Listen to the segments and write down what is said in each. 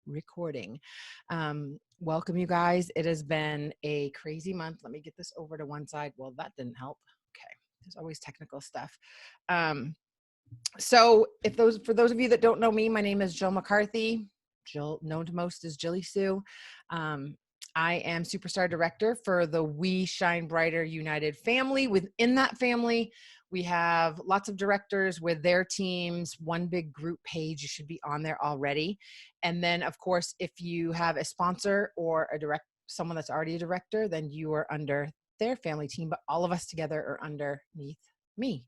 recording. Welcome, you guys. It has been a crazy month. Let me get this over to one side. Well, that didn't help. Okay. There's always technical stuff. So for those of you that don't know me, my name is Jill McCarthy. Jill, known to most as Jilleysue. I am Superstar Director for the We Shine Brighter United family. Within that family, we have lots of directors with their teams, one big group page. You should be on there already. And then, of course, if you have a sponsor or someone that's already a director, then you are under their family team, but all of us together are underneath me.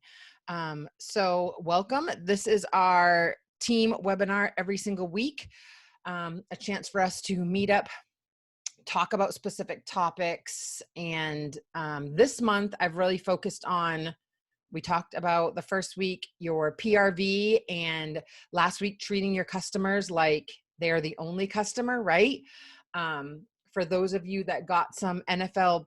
So welcome. This is our team webinar every single week. A chance for us to meet up, talk about specific topics. And this month I've really focused on, we talked about the first week, your PRV, and last week, treating your customers like they're the only customer, right? For those of you that got some NFL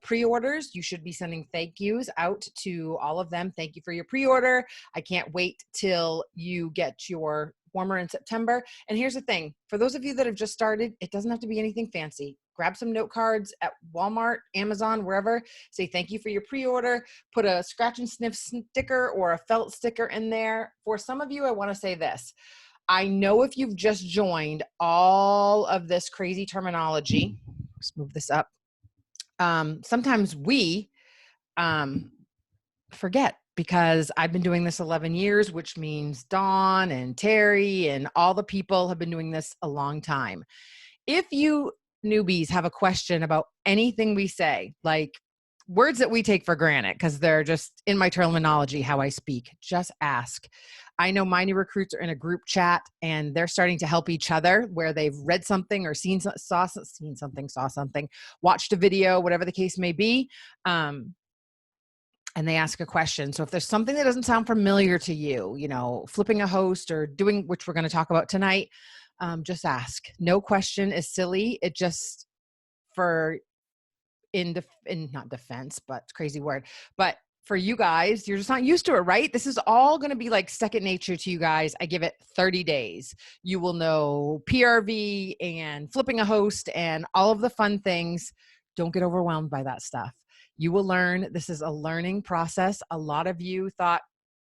pre-orders, you should be sending thank yous out to all of them. Thank you for your pre-order. I can't wait till you get your warmer in September. And here's the thing, for those of you that have just started, it doesn't have to be anything fancy. Grab some note cards at Walmart, Amazon, wherever. Say thank you for your pre-order. Put a scratch and sniff sticker or a felt sticker in there. For some of you, I want to say this. I know if you've just joined all of this crazy terminology, let's move this up. Sometimes we forget, because I've been doing this 11 years, which means Dawn and Terry and all the people have been doing this a long time. If you newbies have a question about anything we say, like words that we take for granted because they're just in my terminology, how I speak, just ask. I know my new recruits are in a group chat and they're starting to help each other where they've read something or saw something, watched a video, whatever the case may be. And they ask a question. So if there's something that doesn't sound familiar to you, flipping a host or doing, which we're going to talk about tonight, just ask. No question is silly. It just not defense, but crazy word. But for you guys, you're just not used to it, right? This is all going to be like second nature to you guys. I give it 30 days. You will know PRV and flipping a host and all of the fun things. Don't get overwhelmed by that stuff. You will learn. This is a learning process. A lot of you thought,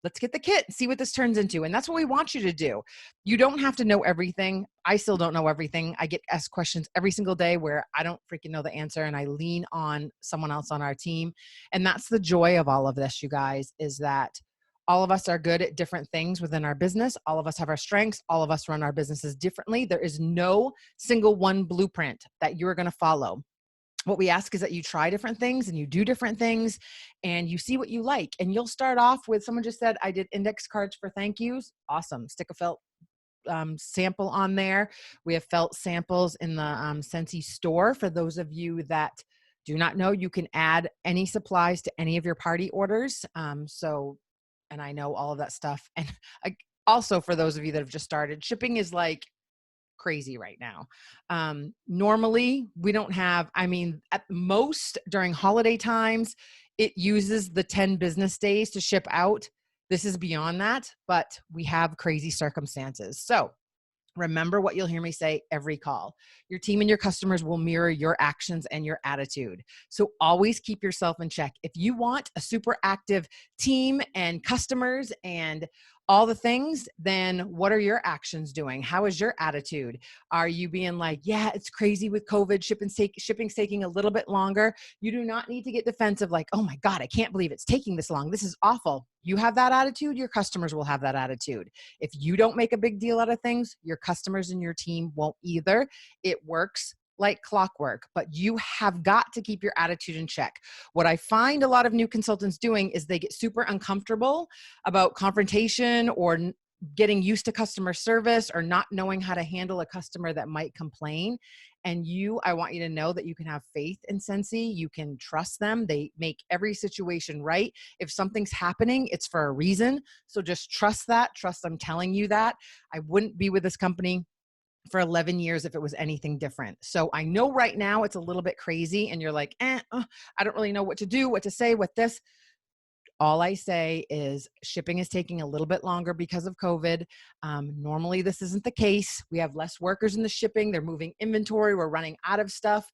let's get the kit and see what this turns into. And that's what we want you to do. You don't have to know everything. I still don't know everything. I get asked questions every single day where I don't freaking know the answer, and I lean on someone else on our team. And that's the joy of all of this, you guys, is that all of us are good at different things within our business. All of us have our strengths. All of us run our businesses differently. There is no single one blueprint that you're going to follow. What we ask is that you try different things and you do different things and you see what you like. And you'll start off with, someone just said, I did index cards for thank yous. Awesome. Stick a felt sample on there. We have felt samples in the Scentsy store. For those of you that do not know, you can add any supplies to any of your party orders. And I know all of that stuff. And also for those of you that have just started, shipping is like crazy right now. Normally we don't have, at most during holiday times, it uses the 10 business days to ship out. This is beyond that, but we have crazy circumstances. So remember what you'll hear me say every call. Your team and your customers will mirror your actions and your attitude. So always keep yourself in check. If you want a super active team and customers and all the things, then what are your actions doing? How is your attitude? Are you being like, yeah, it's crazy with COVID, shipping's taking a little bit longer? You do not need to get defensive like, oh my God, I can't believe it's taking this long. This is awful. You have that attitude, your customers will have that attitude. If you don't make a big deal out of things, your customers and your team won't either. It works like clockwork, but you have got to keep your attitude in check. What I find a lot of new consultants doing is they get super uncomfortable about confrontation or getting used to customer service or not knowing how to handle a customer that might complain. And I want you to know that you can have faith in Scentsy. You can trust them. They make every situation right. If something's happening, it's for a reason. So just trust that. Trust I'm telling you that. I wouldn't be with this company for 11 years if it was anything different. So I know right now it's a little bit crazy and you're like, I don't really know what to do, what to say, what this. All I say is shipping is taking a little bit longer because of COVID. Normally, this isn't the case. We have less workers in the shipping. They're moving inventory. We're running out of stuff.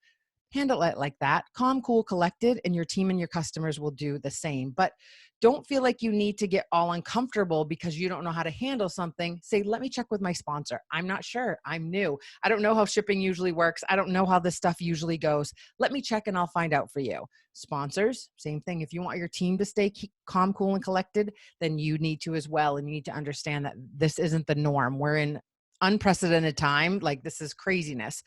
Handle it like that. Calm, cool, collected, and your team and your customers will do the same. But don't feel like you need to get all uncomfortable because you don't know how to handle something. Say, let me check with my sponsor. I'm not sure. I'm new. I don't know how shipping usually works. I don't know how this stuff usually goes. Let me check and I'll find out for you. Sponsors, same thing. If you want your team to stay calm, cool, and collected, then you need to as well. And you need to understand that this isn't the norm. We're in unprecedented time. Like, this is craziness.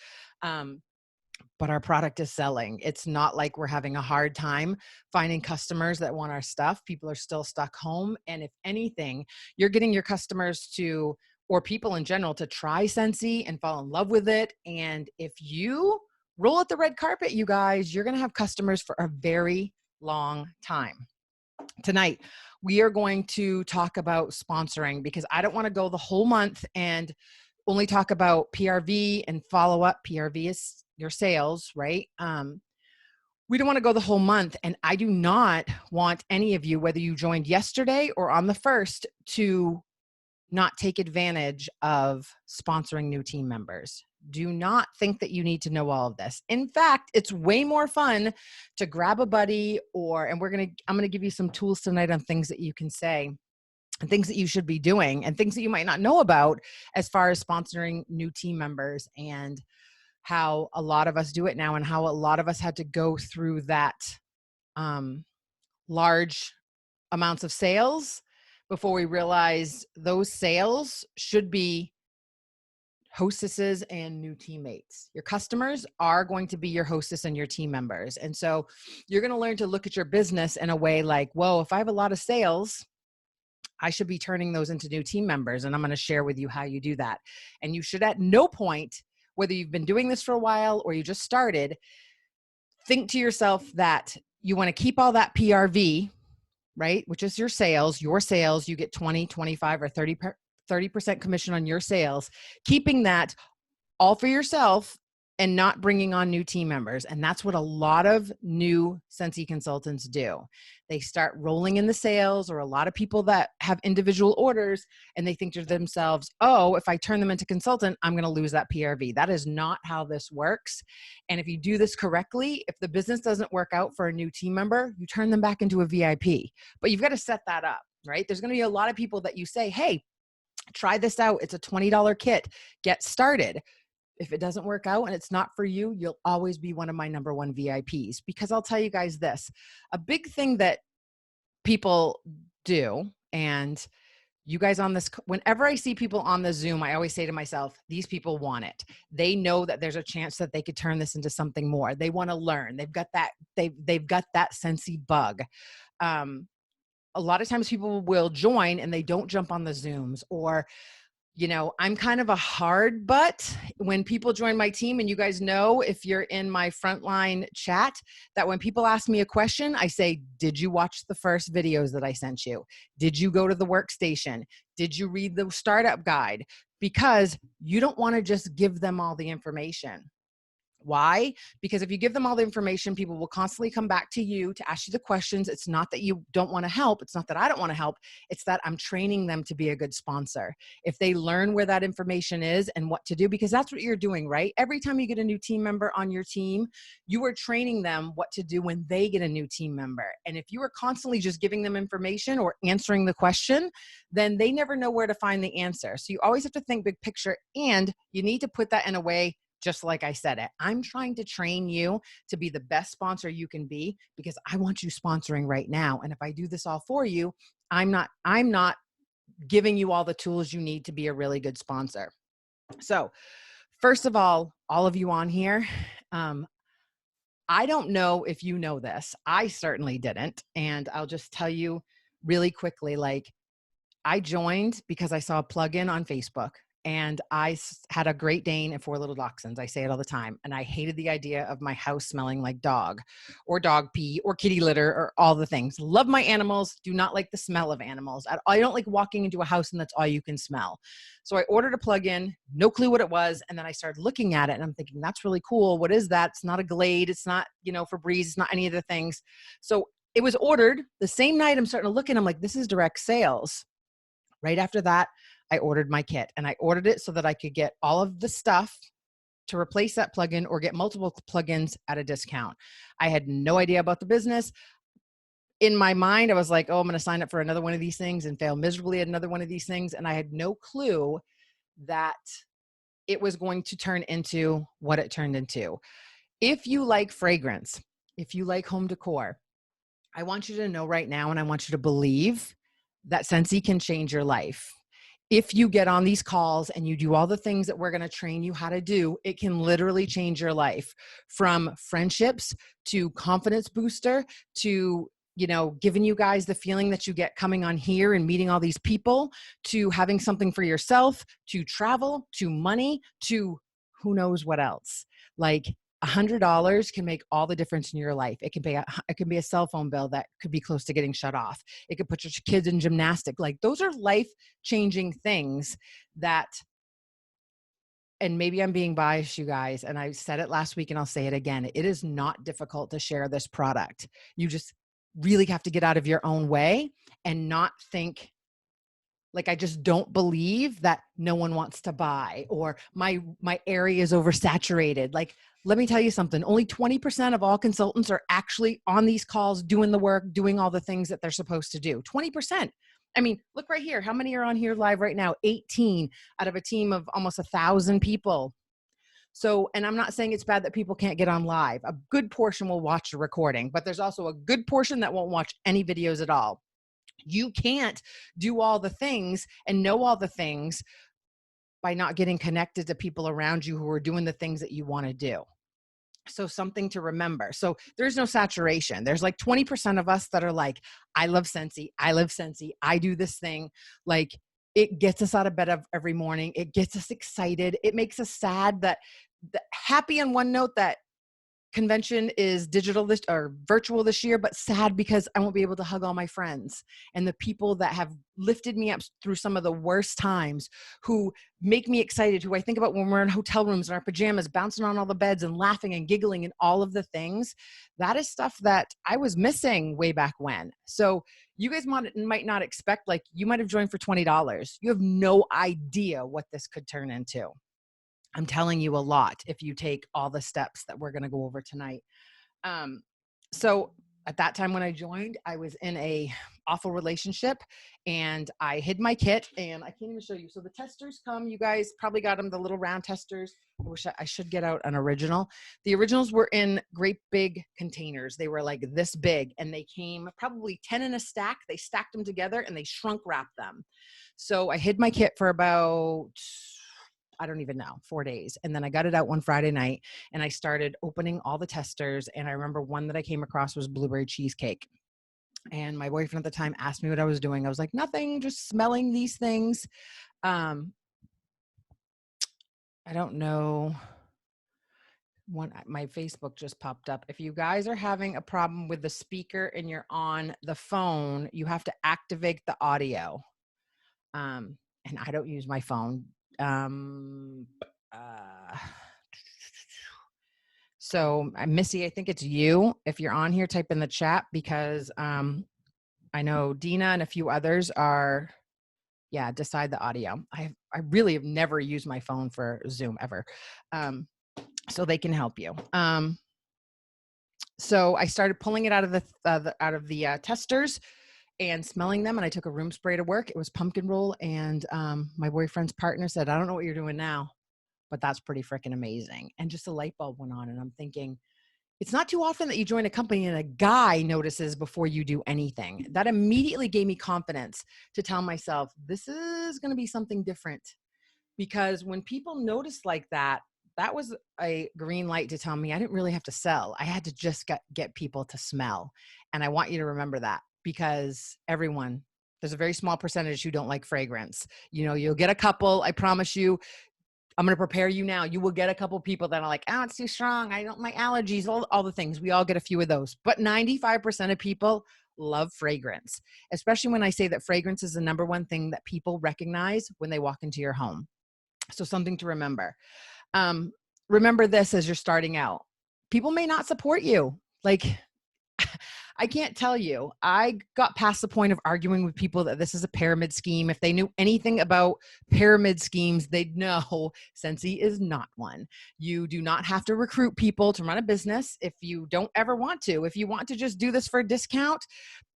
But our product is selling. It's not like we're having a hard time finding customers that want our stuff. People are still stuck home. And if anything, you're getting your customers to, or people in general, to try Scentsy and fall in love with it. And if you roll out the red carpet, you guys, you're going to have customers for a very long time. Tonight, we are going to talk about sponsoring because I don't want to go the whole month and only talk about PRV and follow up. PRV is your sales, right? We don't want to go the whole month. And I do not want any of you, whether you joined yesterday or on the 1st, to not take advantage of sponsoring new team members. Do not think that you need to know all of this. In fact, it's way more fun to grab a buddy and I'm going to give you some tools tonight on things that you can say and things that you should be doing and things that you might not know about as far as sponsoring new team members, and how a lot of us do it now and how a lot of us had to go through that large amounts of sales before we realized those sales should be hostesses and new teammates. Your customers are going to be your hostess and your team members. And so you're going to learn to look at your business in a way like, whoa, if I have a lot of sales, I should be turning those into new team members. And I'm going to share with you how you do that. And you should at no point, whether you've been doing this for a while or you just started, think to yourself that you want to keep all that PRV, right? Which is your sales, you get 20, 25, or 30% commission on your sales, keeping that all for yourself and not bringing on new team members. And that's what a lot of new Scentsy consultants do. They start rolling in the sales, or a lot of people that have individual orders, and they think to themselves, oh, if I turn them into consultant, I'm going to lose that PRV. That is not how this works. And if you do this correctly, if the business doesn't work out for a new team member, you turn them back into a VIP. But you've got to set that up, right? There's going to be a lot of people that you say, hey, try this out. It's a $20 kit. Get started. If it doesn't work out and it's not for you, you'll always be one of my number one VIPs. Because I'll tell you guys this, a big thing that people do, and you guys on this, whenever I see people on the Zoom, I always say to myself, these people want it. They know that there's a chance that they could turn this into something more. They want to learn. They've got that Scentsy bug. A lot of times people will join and they don't jump on the Zooms, or I'm kind of a hard butt when people join my team. And you guys know, if you're in my frontline chat, that when people ask me a question, I say, did you watch the first videos that I sent you? Did you go to the workstation? Did you read the startup guide? Because you don't want to just give them all the information. Why? Because if you give them all the information, people will constantly come back to you to ask you the questions. It's not that you don't want to help. It's not that I don't want to help. It's that I'm training them to be a good sponsor. If they learn where that information is and what to do, because that's what you're doing, right? Every time you get a new team member on your team, you are training them what to do when they get a new team member. And if you are constantly just giving them information or answering the question, then they never know where to find the answer. So you always have to think big picture, and you need to put that in a way, just like I said it. I'm trying to train you to be the best sponsor you can be, because I want you sponsoring right now. And if I do this all for you, I'm not giving you all the tools you need to be a really good sponsor. So first of all of you on here, I don't know if you know this. I certainly didn't. And I'll just tell you really quickly, I joined because I saw a plugin on Facebook. And I had a Great Dane and 4 little dachshunds. I say it all the time. And I hated the idea of my house smelling like dog or dog pee or kitty litter or all the things. Love my animals. Do not like the smell of animals. I don't like walking into a house and that's all you can smell. So I ordered a plugin, no clue what it was. And then I started looking at it and I'm thinking, that's really cool. What is that? It's not a Glade. It's not, Febreze. It's not any of the things. So it was ordered the same night. I'm starting to look and I'm like, this is direct sales. Right after that, I ordered my kit, and I ordered it so that I could get all of the stuff to replace that plugin or get multiple plugins at a discount. I had no idea about the business. In my mind, I was like, oh, I'm going to sign up for another one of these things and fail miserably at another one of these things. And I had no clue that it was going to turn into what it turned into. If you like fragrance, if you like home decor, I want you to know right now, and I want you to believe that Scentsy can change your life. If you get on these calls and you do all the things that we're going to train you how to do, it can literally change your life, from friendships to confidence booster to, you know, giving you guys the feeling that you get coming on here and meeting all these people, to having something for yourself, to travel, to money, to who knows what else. Like, $100 can make all the difference in your life. It can be a cell phone bill that could be close to getting shut off. It could put your kids in gymnastics. Like, those are life-changing things that, and maybe I'm being biased, you guys, and I said it last week and I'll say it again. It is not difficult to share this product. You just really have to get out of your own way and not think like, I just don't believe that no one wants to buy, or my area is oversaturated. Like, let me tell you something. Only 20% of all consultants are actually on these calls, doing the work, doing all the things that they're supposed to do. 20%. I mean, look right here. How many are on here live right now? 18 out of a team of almost 1,000 people. So, and I'm not saying it's bad that people can't get on live. A good portion will watch a recording, but there's also a good portion that won't watch any videos at all. You can't do all the things and know all the things by not getting connected to people around you who are doing the things that you want to do. So, something to remember. So there's no saturation. There's like 20% of us that are like, I love Scentsy. I live Scentsy. I do this thing. Like, it gets us out of bed every morning. It gets us excited. It makes us sad that happy on one note that convention is digital or virtual this year, but sad because I won't be able to hug all my friends and the people that have lifted me up through some of the worst times, who make me excited, who I think about when we're in hotel rooms in our pajamas, bouncing on all the beds and laughing and giggling and all of the things. That is stuff that I was missing way back when. So you guys might not expect, like, you might have joined for $20. You have no idea what this could turn into. I'm telling you a lot if you take all the steps that we're going to go over tonight. So at that time when I joined, I was in a awful relationship and I hid my kit, and I can't even show you. So the testers come, you guys probably got them, the little round testers. I wish I should get out an original. The originals were in great big containers. They were like this big, and they came probably 10 in a stack. They stacked them together and they shrunk wrapped them. So I hid my kit for about, I don't even know, 4 days. And then I got it out one Friday night and I started opening all the testers. And I remember one that I came across was blueberry cheesecake. And my boyfriend at the time asked me what I was doing. I was like, nothing, just smelling these things. I don't know. My Facebook just popped up. If you guys are having a problem with the speaker and you're on the phone, you have to activate the audio. And I don't use my phone. So Missy, I think it's you. If you're on here, type in the chat, because I know Dina and a few others are, decide the audio. I really have never used my phone for Zoom ever. So they can help you. So I started pulling it out of the testers and smelling them. And I took a room spray to work. It was pumpkin roll. And my boyfriend's partner said, I don't know what you're doing now, but that's pretty freaking amazing. And just a light bulb went on. And I'm thinking, it's not too often that you join a company and a guy notices before you do anything. That immediately gave me confidence to tell myself, this is going to be something different. Because when people notice like that, that was a green light to tell me I didn't really have to sell. I had to just get people to smell. And I want you to remember that, because there's a very small percentage who don't like fragrance. You know, you'll get a couple, I promise you. I'm going to prepare you now. You will get a couple people that are like, oh, it's too strong. I don't, my allergies, all the things. We all get a few of those. But 95% of people love fragrance, especially when I say that fragrance is the number one thing that people recognize when they walk into your home. So something to remember. Remember this as you're starting out. People may not support you. Like, I can't tell you. I got past the point of arguing with people that this is a pyramid scheme. If they knew anything about pyramid schemes, they'd know Scentsy is not one. You do not have to recruit people to run a business if you don't ever want to. If you want to just do this for a discount,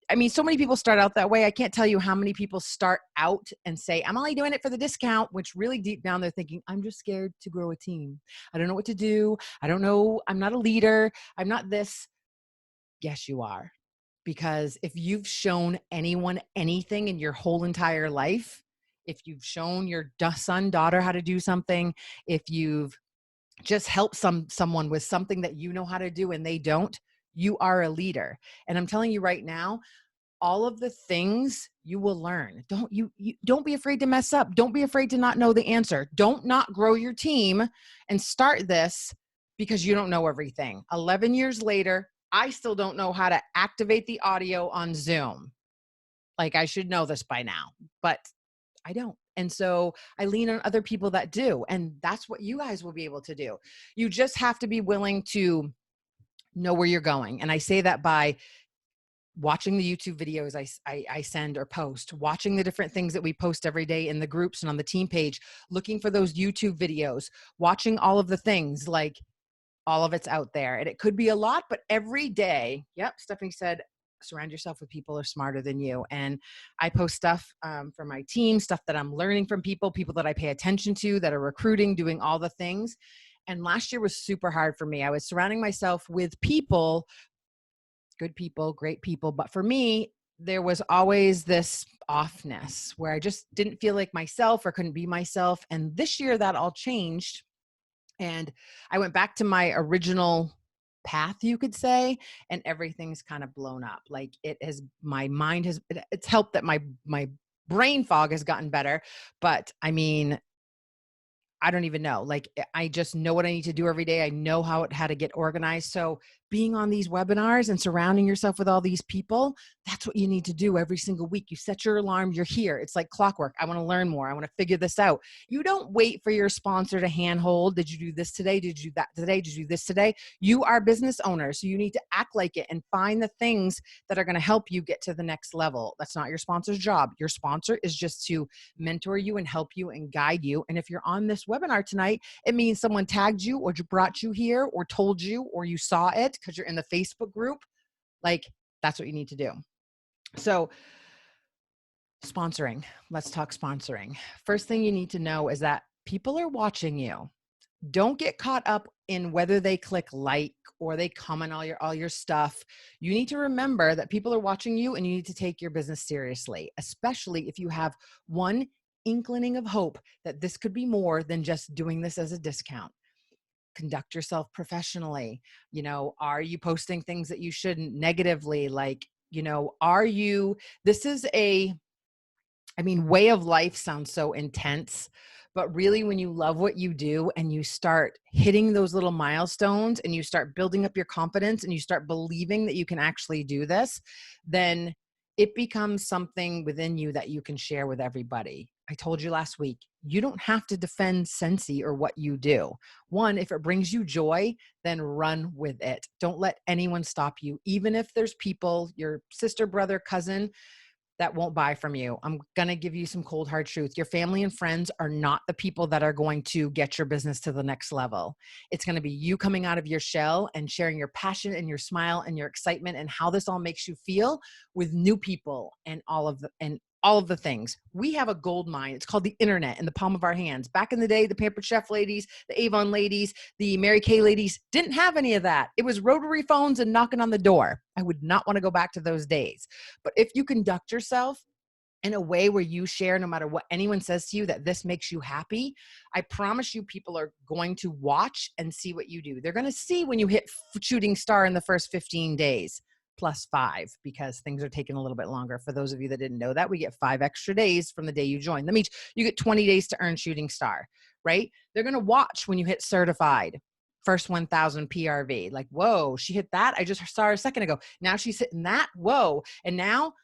I mean, so many people start out that way. I can't tell you how many people start out and say, I'm only doing it for the discount, which really deep down they're thinking, I'm just scared to grow a team. I don't know what to do. I don't know. I'm not a leader. I'm not this. Yes, you are. Because if you've shown anyone anything in your whole entire life, if you've shown your son, daughter how to do something, if you've just helped someone with something that you know how to do and they don't, you are a leader. And I'm telling you right now, all of the things you will learn. You don't be afraid to mess up. Don't be afraid to not know the answer. Don't not grow your team and start this because you don't know everything. 11 years later, I still don't know how to activate the audio on Zoom. Like, I should know this by now, but I don't. And so I lean on other people that do. And that's what you guys will be able to do. You just have to be willing to know where you're going. And I say that by watching the YouTube videos I send or post, watching the different things that we post every day in the groups and on the team page, looking for those YouTube videos, watching all of the things, like all of it's out there. And it could be a lot, but every day, yep, Stephanie said, surround yourself with people who are smarter than you. And I post stuff for my team, stuff that I'm learning from people that I pay attention to, that are recruiting, doing all the things. And last year was super hard for me. I was surrounding myself with people, good people, great people. But for me, there was always this offness where I just didn't feel like myself or couldn't be myself. And this year that all changed. And I went back to my original path, you could say, and everything's kind of blown up. Like, my mind it's helped that my brain fog has gotten better. But I mean, I don't even know. Like, I just know what I need to do every day. I know how to get organized. So being on these webinars and surrounding yourself with all these people, that's what you need to do every single week. You set your alarm, you're here. It's like clockwork. I want to learn more. I want to figure this out. You don't wait for your sponsor to handhold. Did you do this today? Did you do that today? Did you do this today? You are business owners. So you need to act like it and find the things that are going to help you get to the next level. That's not your sponsor's job. Your sponsor is just to mentor you and help you and guide you. And if you're on this webinar tonight, it means someone tagged you or brought you here or told you or you saw it because you're in the Facebook group. Like, that's what you need to do. So sponsoring, let's talk sponsoring. First thing you need to know is that people are watching you. Don't get caught up in whether they click like or they comment all your stuff. You need to remember that people are watching you and you need to take your business seriously, especially if you have one inkling of hope that this could be more than just doing this as a discount. Conduct yourself professionally. You know, are you posting things that you shouldn't negatively? Like, you know, way of life sounds so intense, but really when you love what you do and you start hitting those little milestones and you start building up your confidence and you start believing that you can actually do this, then it becomes something within you that you can share with everybody. I told you last week, you don't have to defend Scentsy or what you do. One, if it brings you joy, then run with it. Don't let anyone stop you. Even if there's people, your sister, brother, cousin, that won't buy from you. I'm going to give you some cold hard truth. Your family and friends are not the people that are going to get your business to the next level. It's going to be you coming out of your shell and sharing your passion and your smile and your excitement and how this all makes you feel with new people and all of the things. We have a gold mine. It's called the internet in the palm of our hands. Back in the day, the Pampered Chef ladies, the Avon ladies, the Mary Kay ladies didn't have any of that. It was rotary phones and knocking on the door. I would not want to go back to those days. But if you conduct yourself in a way where you share, no matter what anyone says to you, that this makes you happy, I promise you people are going to watch and see what you do. They're going to see when you hit shooting star in the first 15 days. +5 because things are taking a little bit longer. For those of you that didn't know that, we get 5 extra days from the day you join. That means you get 20 days to earn shooting star, right? They're going to watch when you hit certified, first 1,000 PRV. Like, whoa, she hit that. I just saw her a second ago. Now she's hitting that. Whoa. And now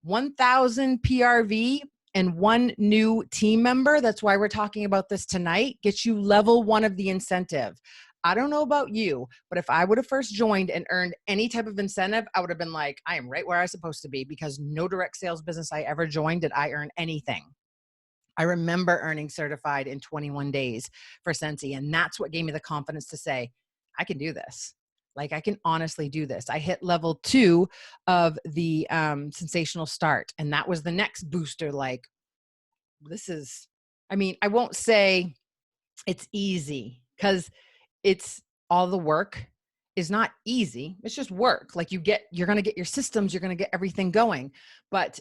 1,000 PRV and one new team member. That's why we're talking about this tonight. Gets you level 1 of the incentive. I don't know about you, but if I would have first joined and earned any type of incentive, I would have been like, I am right where I'm supposed to be, because no direct sales business I ever joined did I earn anything. I remember earning certified in 21 days for Scentsy. And that's what gave me the confidence to say, I can do this. Like, I can honestly do this. I hit level 2 of the sensational start. And that was the next booster. Like, this is, I mean, I won't say it's easy, because it's all the work is not easy. It's just work. Like, you're going to get your systems, you're going to get everything going. But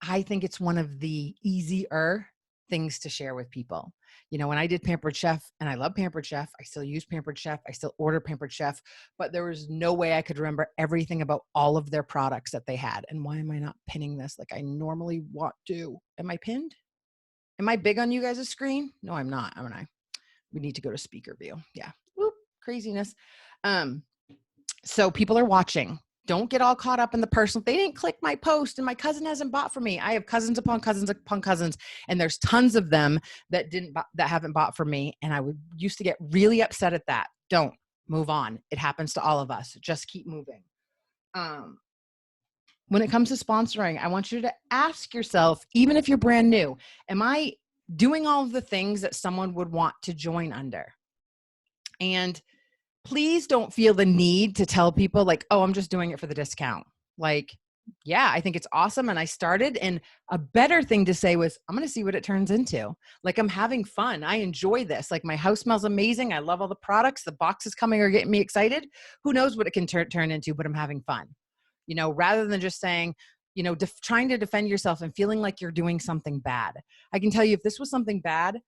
I think it's one of the easier things to share with people. You know, when I did Pampered Chef, and I love Pampered Chef, I still use Pampered Chef, I still order Pampered Chef, but there was no way I could remember everything about all of their products that they had. And why am I not pinning this like I normally want to? Am I pinned? Am I big on you guys' screen? No, I'm not. Am I? We need to go to speaker view. Yeah. Whoop, craziness. So people are watching. Don't get all caught up in the personal. They didn't click my post and my cousin hasn't bought from me. I have cousins upon cousins upon cousins, and there's tons of them that haven't bought from me. And I used to get really upset at that. Don't. Move on. It happens to all of us. Just keep moving. When it comes to sponsoring, I want you to ask yourself, even if you're brand new, am I doing all of the things that someone would want to join under? And please don't feel the need to tell people like, oh, I'm just doing it for the discount. Like, yeah, I think it's awesome. And I started, and a better thing to say was, I'm going to see what it turns into. Like, I'm having fun. I enjoy this. Like, my house smells amazing. I love all the products. The boxes coming are getting me excited. Who knows what it can turn into, but I'm having fun. You know, rather than just saying, you know, trying to defend yourself and feeling like you're doing something bad. I can tell you, if this was something bad,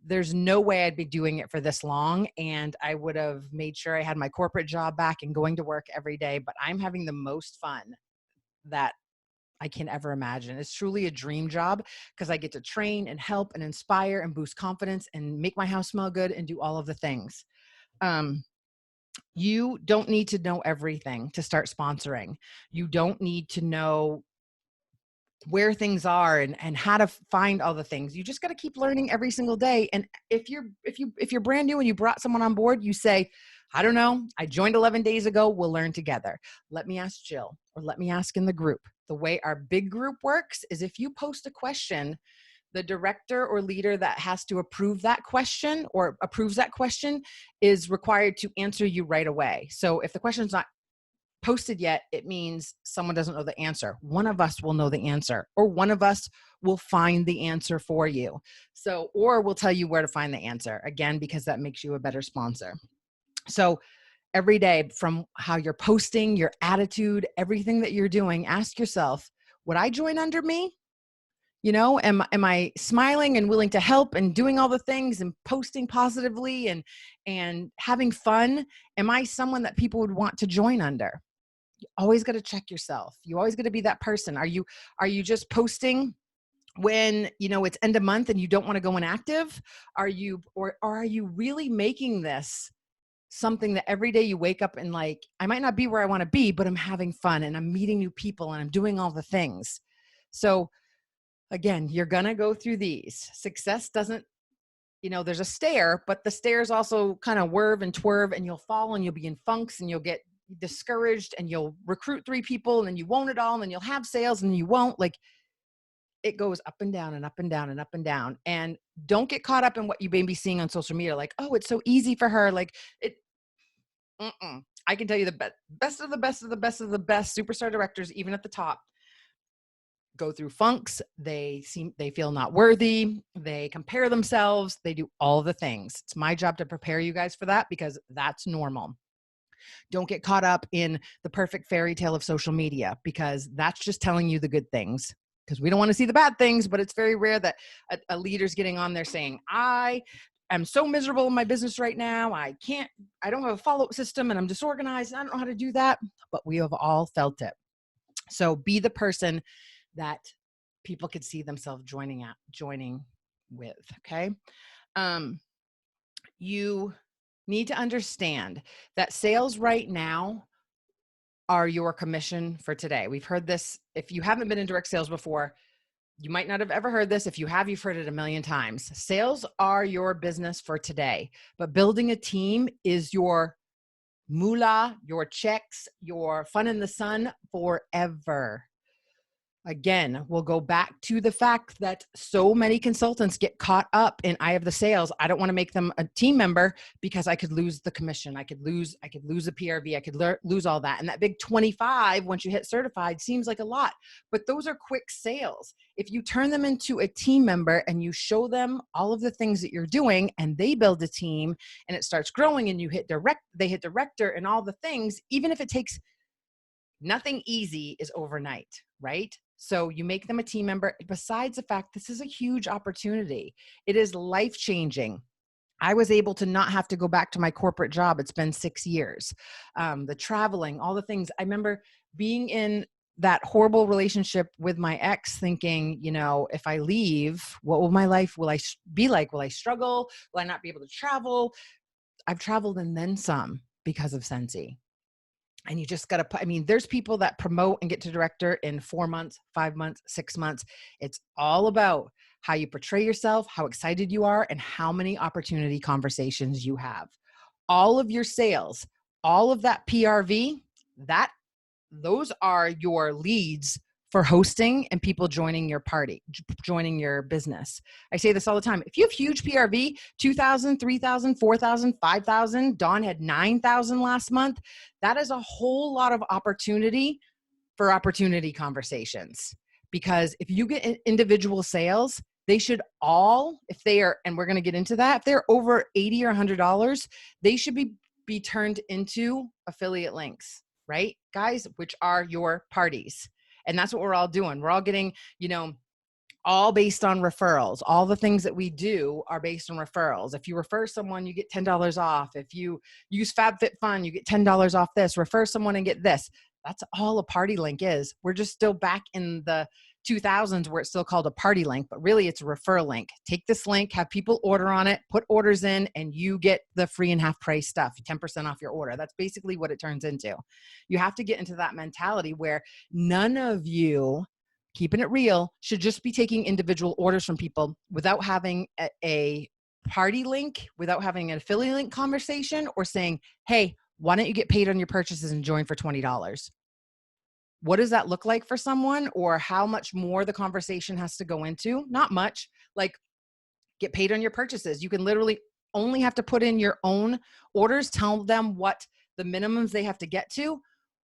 there's no way I'd be doing it for this long. And I would have made sure I had my corporate job back and going to work every day. But I'm having the most fun that I can ever imagine. It's truly a dream job, because I get to train and help and inspire and boost confidence and make my house smell good and do all of the things. You don't need to know everything to start sponsoring. You don't need to know where things are and how to find all the things. You just got to keep learning every single day. And if you're brand new and you brought someone on board, you say, I don't know, I joined 11 days ago. We'll learn together. Let me ask Jill, or let me ask in the group. The way our big group works is, if you post a question, the director or leader that has to approve that question or approves that question is required to answer you right away. So if the question's not posted yet, it means someone doesn't know the answer. One of us will know the answer, or one of us will find the answer for you. So, or we'll tell you where to find the answer, again, because that makes you a better sponsor. So every day, from how you're posting, your attitude, everything that you're doing, ask yourself, would I join under me? You know, am I smiling and willing to help and doing all the things and posting positively and having fun? Am I someone that people would want to join under? You always got to check yourself. You always got to be that person. Are you just posting when, you know, it's end of month and you don't want to go inactive? Are you really making this something that every day you wake up and like, I might not be where I want to be, but I'm having fun and I'm meeting new people and I'm doing all the things. So again, you're going to go through these. Success doesn't, you know, there's a stair, but the stairs also kind of whirve and twerve, and you'll fall and you'll be in funks and you'll get discouraged and you'll recruit 3 people and then you won't at all. And then you'll have sales and you won't. Like, it goes up and down and up and down and up and down. And don't get caught up in what you may be seeing on social media. Like, oh, it's so easy for her. Like I can tell you the best of the best of the best of the best superstar directors, even at the top, go through funks. They feel not worthy. They compare themselves. They do all the things. It's my job to prepare you guys for that, because that's normal. Don't get caught up in the perfect fairy tale of social media, because that's just telling you the good things, because we don't want to see the bad things. But it's very rare that a leader's getting on there saying, I am so miserable in my business right now. I don't have a follow-up system and I'm disorganized. And I don't know how to do that. But we have all felt it. So be the person that people could see themselves joining with. Okay. You need to understand that sales right now are your commission for today. We've heard this. If you haven't been in direct sales before, You might not have ever heard this. If you have, you've heard it a million times. Sales are your business for today, but building a team is your moolah, your checks, your fun in the sun forever. Again, we'll go back to the fact that so many consultants get caught up in I have the sales. I don't want to make them a team member because I could lose the commission. I could lose a PRV. I could lose all that. And that big 25, once you hit certified, seems like a lot, but those are quick sales. If you turn them into a team member and you show them all of the things that you're doing and they build a team and it starts growing and they hit director and all the things, even if it takes, nothing easy is overnight, right? So you make them a team member. Besides the fact, this is a huge opportunity. It is life-changing. I was able to not have to go back to my corporate job. It's been 6 years. The traveling, all the things. I remember being in that horrible relationship with my ex thinking, if I leave, what will my life, will I be like? Will I struggle? Will I not be able to travel? I've traveled and then some because of Scentsy. And you just got to put, there's people that promote and get to director in 4 months, 5 months, 6 months. It's all about how you portray yourself, how excited you are, and how many opportunity conversations you have. All of your sales, all of that PRV, those are your leads for hosting and people joining your party, joining your business. I say this all the time. If you have huge PRV, 2,000, 3,000, 4,000, 5,000, Dawn had 9,000 last month, that is a whole lot of opportunity for opportunity conversations. Because if you get individual sales, they should all, if they are, and we're going to get into that, if they're over $80 or $100, they should be turned into affiliate links, right, guys, which are your parties. And that's what we're all doing. We're all getting, all based on referrals. All the things that we do are based on referrals. If you refer someone, you get $10 off. If you use FabFitFun, you get $10 off this. Refer someone and get this. That's all a party link is. We're just still back in the 2000s where it's still called a party link, but really it's a refer link. Take this link, have people order on it, put orders in, and you get the free and half price stuff, 10% off your order. That's basically what it turns into. You have to get into that mentality where none of you, keeping it real, should just be taking individual orders from people without having a party link, without having an affiliate link conversation, or saying, hey, why don't you get paid on your purchases and join for $20? What does that look like for someone, or how much more the conversation has to go into? Not much. Like, get paid on your purchases. You can literally only have to put in your own orders, tell them what the minimums they have to get to.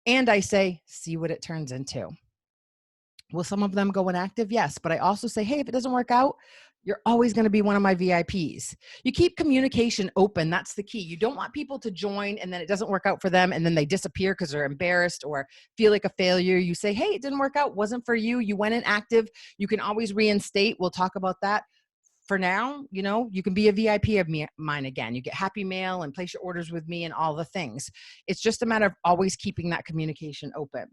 And I say, see what it turns into. Will some of them go inactive? Yes. But I also say, hey, if it doesn't work out, you're always going to be one of my VIPs. You keep communication open. That's the key. You don't want people to join and then it doesn't work out for them and then they disappear because they're embarrassed or feel like a failure. You say, hey, it didn't work out. Wasn't for you. You went inactive. You can always reinstate. We'll talk about that. For now, you can be a VIP of mine again. You get happy mail and place your orders with me and all the things. It's just a matter of always keeping that communication open.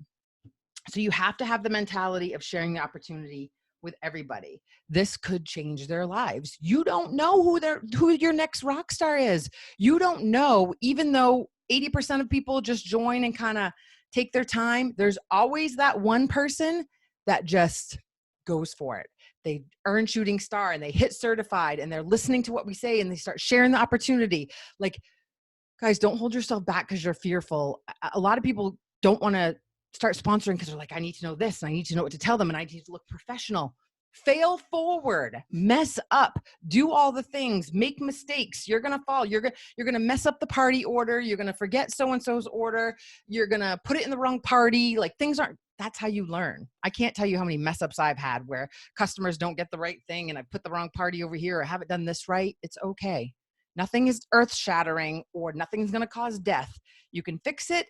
So you have to have the mentality of sharing the opportunity with everybody. This could change their lives. You don't know who your next rock star is. You don't know, even though 80% of people just join and kind of take their time, there's always that one person that just goes for it. They earn shooting star and they hit certified and they're listening to what we say and they start sharing the opportunity. Like, guys, don't hold yourself back because you're fearful. A lot of people don't want to start sponsoring because they're like, I need to know this and I need to know what to tell them and I need to look professional. Fail forward, mess up, do all the things, make mistakes. You're going to fall. You're going to mess up the party order. You're going to forget so-and-so's order. You're going to put it in the wrong party. Like, things aren't, that's how you learn. I can't tell you how many mess ups I've had where customers don't get the right thing and I put the wrong party over here or haven't done this right. It's okay. Nothing is earth shattering or nothing's going to cause death. You can fix it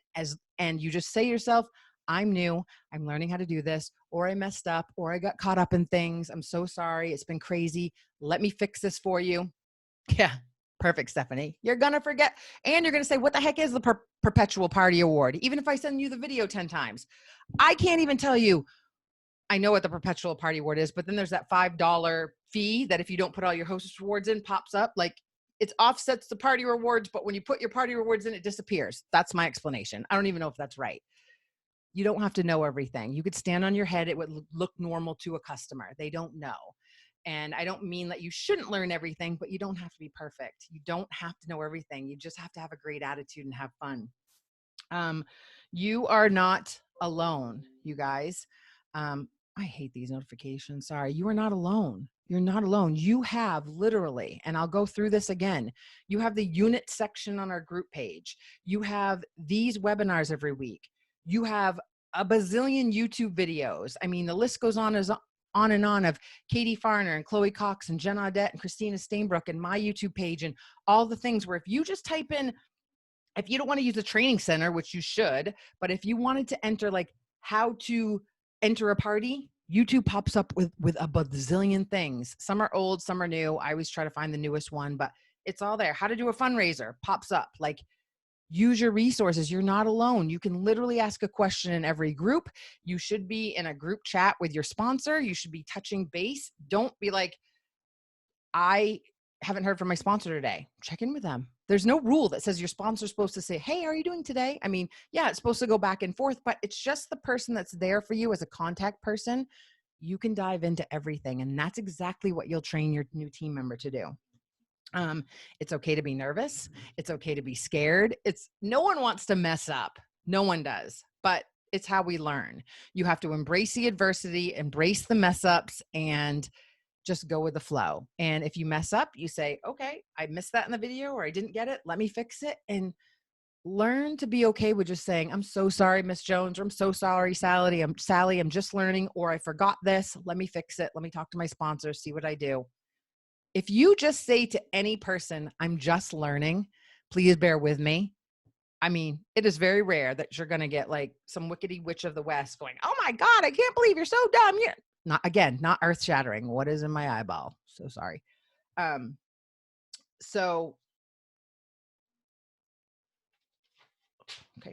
and you just say to yourself, I'm new, I'm learning how to do this, or I messed up, or I got caught up in things. I'm so sorry. It's been crazy. Let me fix this for you. Yeah. Perfect, Stephanie. You're going to forget. And you're going to say, what the heck is the perpetual party award? Even if I send you the video 10 times, I can't even tell you. I know what the perpetual party award is, but then there's that $5 fee that if you don't put all your hostess rewards in, pops up. Like, it offsets the party rewards, but when you put your party rewards in, it disappears. That's my explanation. I don't even know if that's right. You don't have to know everything. You could stand on your head. It would look normal to a customer. They don't know. And I don't mean that you shouldn't learn everything, but you don't have to be perfect. You don't have to know everything. You just have to have a great attitude and have fun. You are not alone, you guys. I hate these notifications. Sorry. You are not alone. You're not alone. You have literally, and I'll go through this again. You have the unit section on our group page. You have these webinars every week. You have a bazillion YouTube videos. I mean, the list goes on and on of Katie Farner and Chloe Cox and Jen Audette and Christina Stainbrook and my YouTube page and all the things where if you just type in, if you don't want to use a training center, which you should, but if you wanted to enter like how to enter a party, YouTube pops up with a bazillion things. Some are old, some are new. I always try to find the newest one, but it's all there. How to do a fundraiser pops up. Like, use your resources. You're not alone. You can literally ask a question in every group. You should be in a group chat with your sponsor. You should be touching base. Don't be like, I haven't heard from my sponsor today. Check in with them. There's no rule that says your sponsor's supposed to say, hey, how are you doing today? I mean, yeah, it's supposed to go back and forth, but it's just the person that's there for you as a contact person. You can dive into everything. And that's exactly what you'll train your new team member to do. It's okay to be nervous. It's okay to be scared. No one wants to mess up. No one does, but it's how we learn. You have to embrace the adversity, embrace the mess ups, and just go with the flow. And if you mess up, you say, okay, I missed that in the video, or I didn't get it. Let me fix it. And learn to be okay with just saying, I'm so sorry, Miss Jones, or I'm so sorry, Sally. I'm just learning, or I forgot this. Let me fix it. Let me talk to my sponsor, see what I do. If you just say to any person, I'm just learning, please bear with me. I mean, it is very rare that you're going to get like some wickedy witch of the West going, oh my God, I can't believe you're so dumb. You're not earth shattering. What is in my eyeball? So sorry. Okay,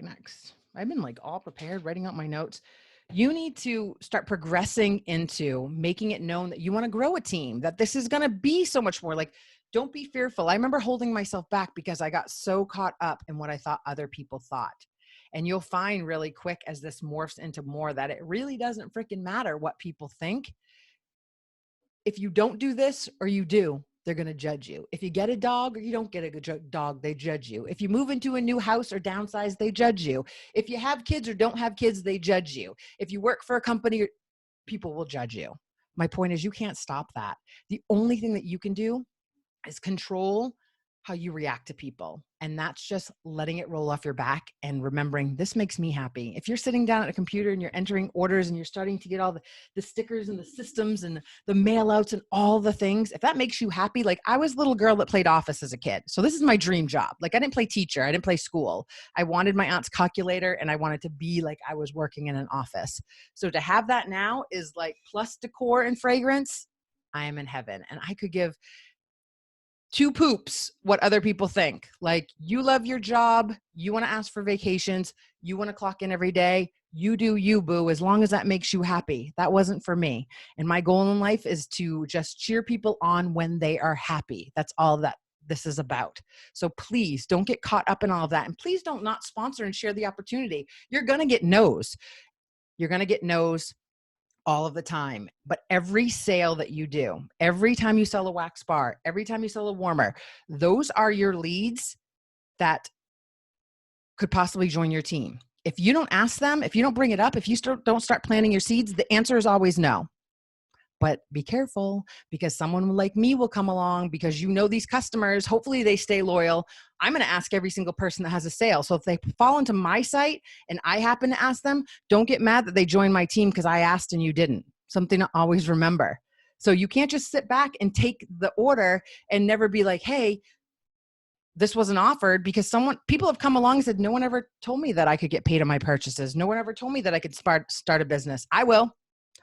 next. I've been like all prepared, writing out my notes. You need to start progressing into making it known that you want to grow a team, that this is going to be so much more. Like, don't be fearful. I remember holding myself back because I got so caught up in what I thought other people thought. And you'll find really quick as this morphs into more that it really doesn't freaking matter what people think. If you don't do this or you do, they're going to judge you. If you get a dog or you don't get a dog, they judge you. If you move into a new house or downsize, they judge you. If you have kids or don't have kids, they judge you. If you work for a company, people will judge you. My point is, you can't stop that. The only thing that you can do is control how you react to people. And that's just letting it roll off your back and remembering this makes me happy. If you're sitting down at a computer and you're entering orders and you're starting to get all the stickers and the systems and the mail outs and all the things, if that makes you happy, like I was a little girl that played office as a kid. So this is my dream job. Like I didn't play teacher. I didn't play school. I wanted my aunt's calculator and I wanted to be like I was working in an office. So to have that now is like plus decor and fragrance, I am in heaven. And I could give two poops what other people think. Like, you love your job, you want to ask for vacations, you want to clock in every day, you do you, boo, as long as that makes you happy. That wasn't for me. And my goal in life is to just cheer people on when they are happy. That's all that this is about. So please don't get caught up in all of that. And please don't not sponsor and share the opportunity. You're going to get no's. You're going to get no's all of the time. But every sale that you do, every time you sell a wax bar, every time you sell a warmer, those are your leads that could possibly join your team. If you don't ask them, if you don't bring it up, if you don't start planting your seeds, the answer is always no. But be careful, because someone like me will come along, because you know these customers, hopefully they stay loyal. I'm going to ask every single person that has a sale. So if they fall into my site and I happen to ask them, don't get mad that they joined my team because I asked and you didn't. Something to always remember. So you can't just sit back and take the order and never be like, hey, this wasn't offered, because people have come along and said, no one ever told me that I could get paid on my purchases. No one ever told me that I could start a business. I will.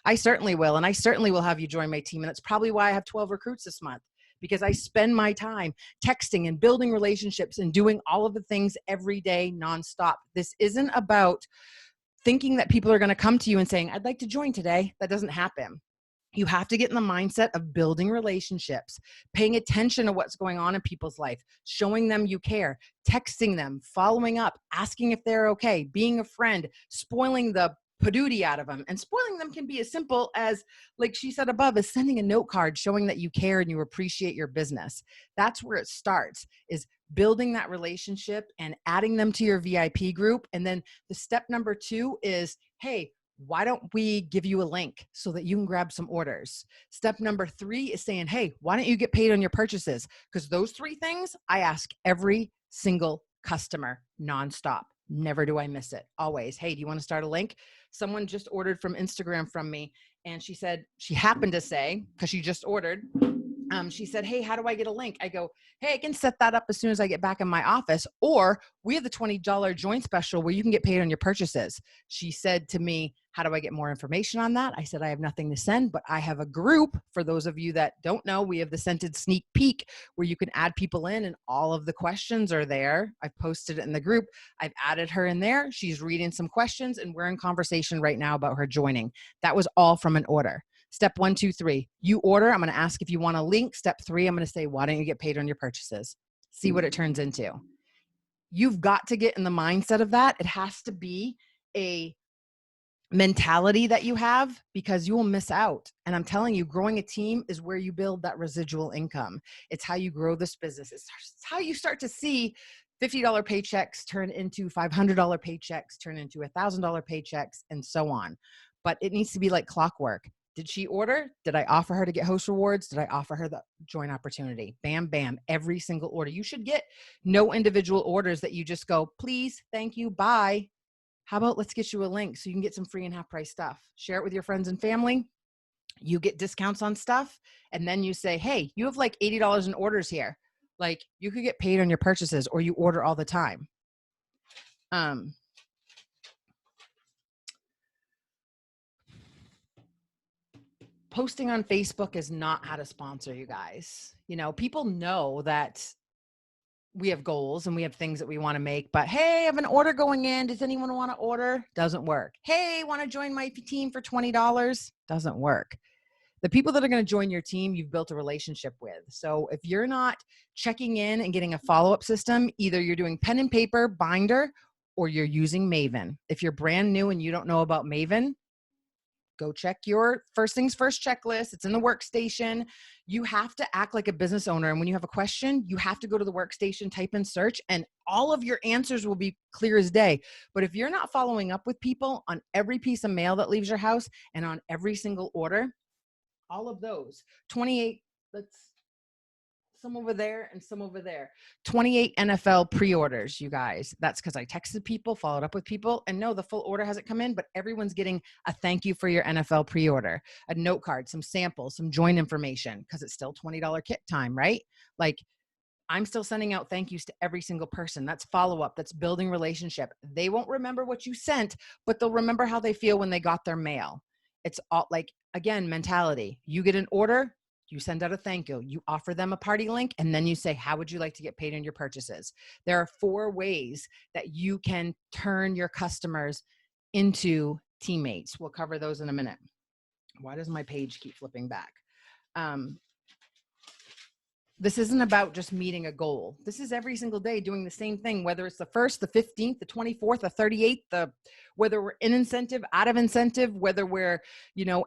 I certainly will. And I certainly will have you join my team. And it's probably why I have 12 recruits this month, because I spend my time texting and building relationships and doing all of the things every day, nonstop. This isn't about thinking that people are going to come to you and saying, I'd like to join today. That doesn't happen. You have to get in the mindset of building relationships, paying attention to what's going on in people's life, showing them you care, texting them, following up, asking if they're okay, being a friend, spoiling the padootie out of them. And spoiling them can be as simple as, like she said above, is sending a note card showing that you care and you appreciate your business. That's where it starts, is building that relationship and adding them to your VIP group. And then the step number 2 is, hey, why don't we give you a link so that you can grab some orders? Step number 3 is saying, hey, why don't you get paid on your purchases? Because those 3 things I ask every single customer nonstop. Never do I miss it. Always. Hey, do you want to start a link? Someone just ordered from Instagram from me, and she said, she happened to say, because she just ordered, she said, hey, how do I get a link? I go, hey, I can set that up as soon as I get back in my office, or we have the $20 joint special where you can get paid on your purchases. She said to me, how do I get more information on that? I said, I have nothing to send, but I have a group. For those of you that don't know, we have the Scented Sneak Peek where you can add people in and all of the questions are there. I've posted it in the group. I've added her in there. She's reading some questions and we're in conversation right now about her joining. That was all from an order. Step 1, 2, 3, you order. I'm going to ask if you want a link. Step 3, I'm going to say, why don't you get paid on your purchases? See what it turns into. You've got to get in the mindset of that. It has to be a mentality that you have, because you will miss out. And I'm telling you, growing a team is where you build that residual income. It's how you grow this business. It's how you start to see $50 paychecks turn into $500 paychecks, turn into $1,000 paychecks, and so on. But it needs to be like clockwork. Did she order? Did I offer her to get host rewards? Did I offer her the joint opportunity? Bam, bam, every single order. You should get no individual orders that you just go, please, thank you, bye. How about let's get you a link so you can get some free and half price stuff. Share it with your friends and family. You get discounts on stuff. And then you say, hey, you have like $80 in orders here. Like, you could get paid on your purchases, or you order all the time. Posting on Facebook is not how to sponsor, you guys. You know, people know that we have goals and we have things that we want to make, but hey, I have an order going in. Does anyone want to order? Doesn't work. Hey, want to join my team for $20? Doesn't work. The people that are going to join your team, you've built a relationship with. So if you're not checking in and getting a follow-up system, either you're doing pen and paper binder or you're using Maven. If you're brand new and you don't know about Maven, go check your first things first checklist. It's in the workstation. You have to act like a business owner. And when you have a question, you have to go to the workstation, type in search, and all of your answers will be clear as day. But if you're not following up with people on every piece of mail that leaves your house and on every single order, all of those 28, some over there and some over there, 28 NFL pre-orders, you guys. That's because I texted people, followed up with people, and no, the full order hasn't come in, but everyone's getting a thank you for your NFL pre-order, a note card, some samples, some join information, because it's still $20 kit time, right? Like, I'm still sending out thank yous to every single person. That's follow-up. That's building relationship. They won't remember what you sent, but they'll remember how they feel when they got their mail. It's all like, again, mentality. You get an order, you send out a thank you, you offer them a party link, and then you say, how would you like to get paid on your purchases? There are 4 ways that you can turn your customers into teammates. We'll cover those in a minute. Why does my page keep flipping back? This isn't about just meeting a goal. This is every single day doing the same thing, whether it's the 1st, the 15th, the 24th, the 38th, whether we're in incentive, out of incentive, whether we're,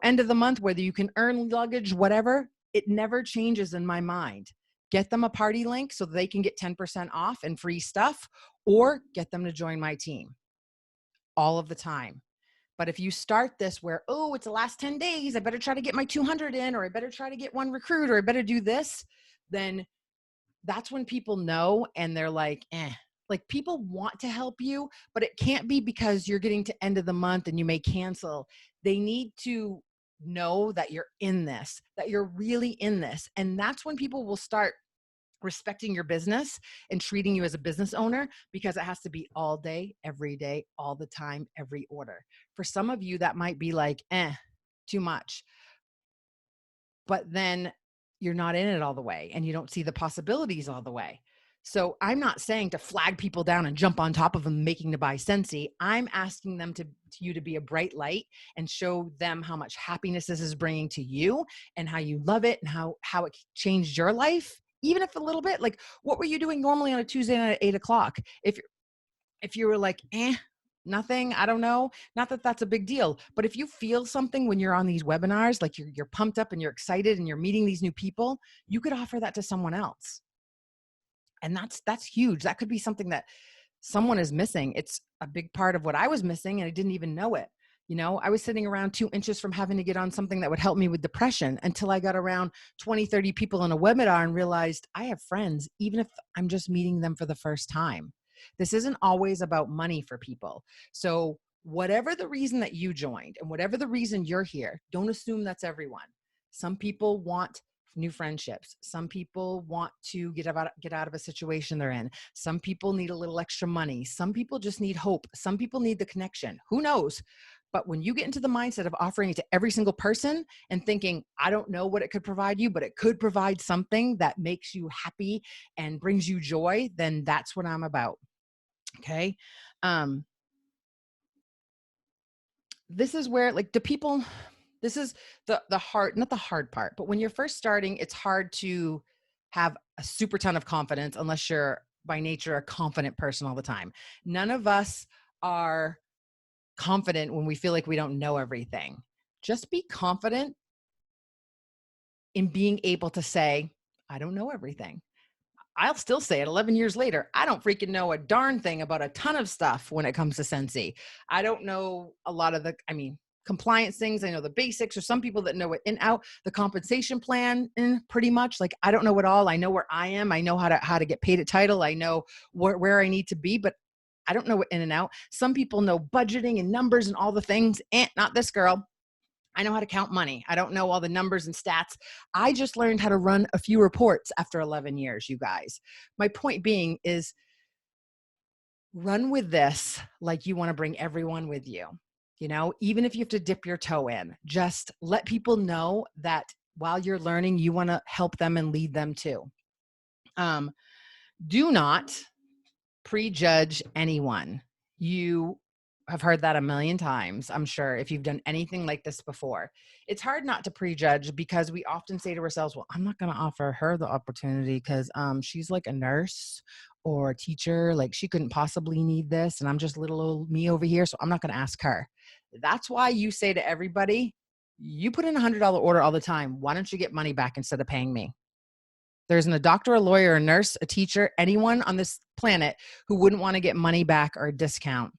end of the month, whether you can earn luggage, whatever, it never changes in my mind. Get them a party link so they can get 10% off and free stuff, or get them to join my team all of the time. But if you start this where, oh, it's the last 10 days, I better try to get my 200 in, or I better try to get 1 recruit, or I better do this, then that's when people know and they're like, like, people want to help you, but it can't be because you're getting to end of the month and you may cancel. They need to know that you're in this, that you're really in this. And that's when people will start respecting your business and treating you as a business owner, because it has to be all day, every day, all the time, every order. For some of you, that might be like, too much. But then you're not in it all the way and you don't see the possibilities all the way. So I'm not saying to flag people down and jump on top of them, making to buy Scentsy. I'm asking them to you to be a bright light and show them how much happiness this is bringing to you and how you love it and how it changed your life, even if a little bit. Like, what were you doing normally on a Tuesday night at 8 o'clock? If you were like, nothing, I don't know, not that that's a big deal, but if you feel something when you're on these webinars, like you're pumped up and you're excited and you're meeting these new people, you could offer that to someone else. And that's huge. That could be something that someone is missing. It's a big part of what I was missing, and I didn't even know it. I was sitting around 2 inches from having to get on something that would help me with depression until I got around 20, 30 people in a webinar and realized I have friends, even if I'm just meeting them for the first time. This isn't always about money for people. So whatever the reason that you joined and whatever the reason you're here, don't assume that's everyone. Some people want new friendships. Some people want to get out of a situation they're in. Some people need a little extra money. Some people just need hope. Some people need the connection. Who knows? But when you get into the mindset of offering it to every single person and thinking, I don't know what it could provide you, but it could provide something that makes you happy and brings you joy, then that's what I'm about. Okay. This is where, like, this is the hard, not the hard part, but when you're first starting, it's hard to have a super ton of confidence unless you're by nature a confident person all the time. None of us are confident when we feel like we don't know everything. Just be confident in being able to say, I don't know everything. I'll still say it 11 years later. I don't freaking know a darn thing about a ton of stuff when it comes to Scentsy. I don't know a lot of compliance things. I know the basics, or some people that know it in out, the compensation plan pretty much. Like, I don't know it all. I know where I am. I know how to get paid at title. I know where I need to be, but I don't know what in and out. Some people know budgeting and numbers and all the things. Not this girl. I know how to count money. I don't know all the numbers and stats. I just learned how to run a few reports after 11 years, you guys. My point being is, run with this like you want to bring everyone with you. Even if you have to dip your toe in, just let people know that while you're learning, you want to help them and lead them too. Do not prejudge anyone. You have heard that a million times, I'm sure, if you've done anything like this before. It's hard not to prejudge because we often say to ourselves, well, I'm not going to offer her the opportunity because she's like a nurse or a teacher. Like, she couldn't possibly need this, and I'm just little old me over here, so I'm not going to ask her. That's why you say to everybody, you put in $100 order all the time. Why don't you get money back instead of paying me? There isn't a doctor, a lawyer, a nurse, a teacher, anyone on this planet who wouldn't want to get money back or a discount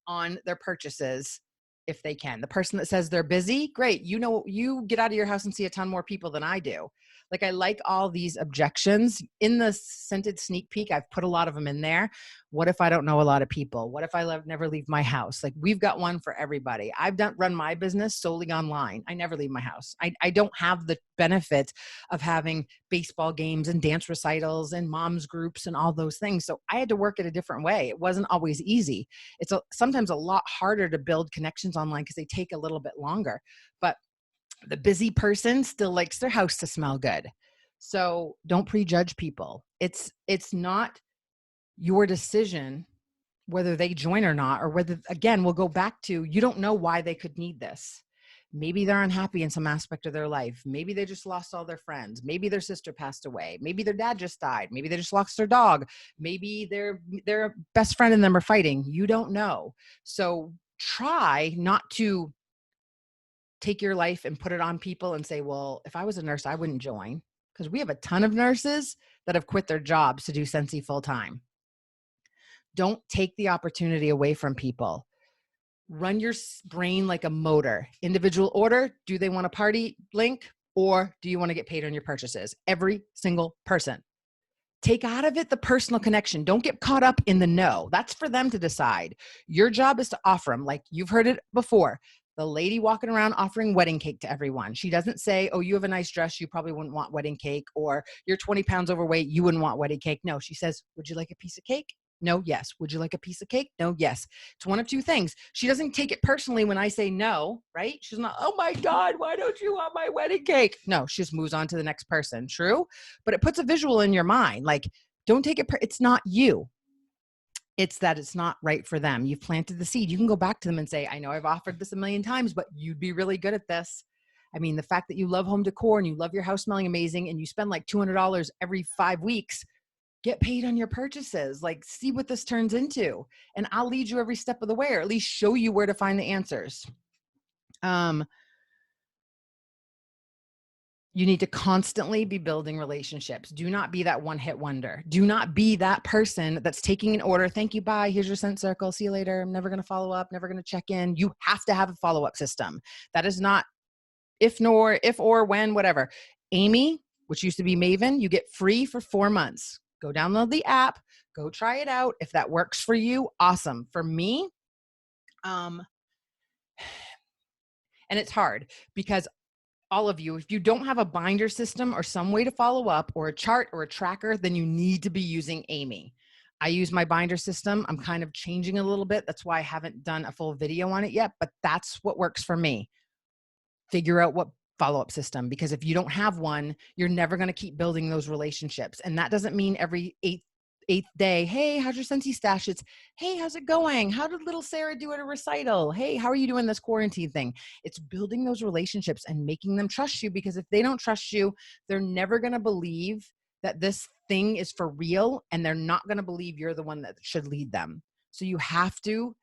on their purchases if they can. The person that says they're busy, great. You get out of your house and see a ton more people than I do. Like, I like all these objections. In the scented sneak peek, I've put a lot of them in there. What if I don't know a lot of people? What if I never leave my house? Like, we've got one for everybody. I've run my business solely online. I never leave my house. I don't have the benefit of having baseball games and dance recitals and moms groups and all those things. So I had to work it a different way. It wasn't always easy. It's sometimes a lot harder to build connections online because they take a little bit longer. But the busy person still likes their house to smell good. So don't prejudge people. It's not your decision whether they join or not, or whether, again, we'll go back to, you don't know why they could need this. Maybe they're unhappy in some aspect of their life. Maybe they just lost all their friends. Maybe their sister passed away. Maybe their dad just died. Maybe they just lost their dog. Maybe their best friend and them are fighting. You don't know. So try not to take your life and put it on people and say, well, if I was a nurse, I wouldn't join. Because we have a ton of nurses that have quit their jobs to do Scentsy full time. Don't take the opportunity away from people. Run your brain like a motor. Individual order. Do they want a party link, or do you want to get paid on your purchases? Every single person. Take out of it the personal connection. Don't get caught up in the no. That's for them to decide. Your job is to offer them, like you've heard it before. The lady walking around offering wedding cake to everyone. She doesn't say, oh, you have a nice dress, you probably wouldn't want wedding cake, or you're 20 pounds overweight, you wouldn't want wedding cake. No, she says, would you like a piece of cake? No, yes. Would you like a piece of cake? No, yes. It's one of two things. She doesn't take it personally when I say no, right? She's not, oh my God, why don't you want my wedding cake? No, she just moves on to the next person. True. But it puts a visual in your mind. Like, don't take it. It's not you. It's that it's not right for them. You've planted the seed. You can go back to them and say, I know I've offered this a million times, but you'd be really good at this. I mean, the fact that you love home decor and you love your house smelling amazing and you spend like $200 every 5 weeks, get paid on your purchases. Like, see what this turns into. And I'll lead you every step of the way, or at least show you where to find the answers. You need to constantly be building relationships. Do not be that one-hit wonder. Do not be that person that's taking an order. Thank you, bye. Here's your scent circle. See you later. I'm never going to follow up, never going to check in. You have to have a follow-up system. That is not if, nor, if, or, when, whatever. Amy, which used to be Maven, you get free for 4 months. Go download the app. Go try it out. If that works for you, awesome. For me, and it's hard because all of you, if you don't have a binder system or some way to follow up or a chart or a tracker, then you need to be using Amy. I use my binder system. I'm kind of changing a little bit. That's why I haven't done a full video on it yet, but that's what works for me. Figure out what follow-up system, because if you don't have one, you're never going to keep building those relationships. And that doesn't mean every eighth day, hey, how's your Scentsy stash? It's, hey, how's it going? How did little Sarah do at a recital? Hey, how are you doing this quarantine thing? It's building those relationships and making them trust you, because if they don't trust you, they're never going to believe that this thing is for real, and they're not going to believe you're the one that should lead them. So you have to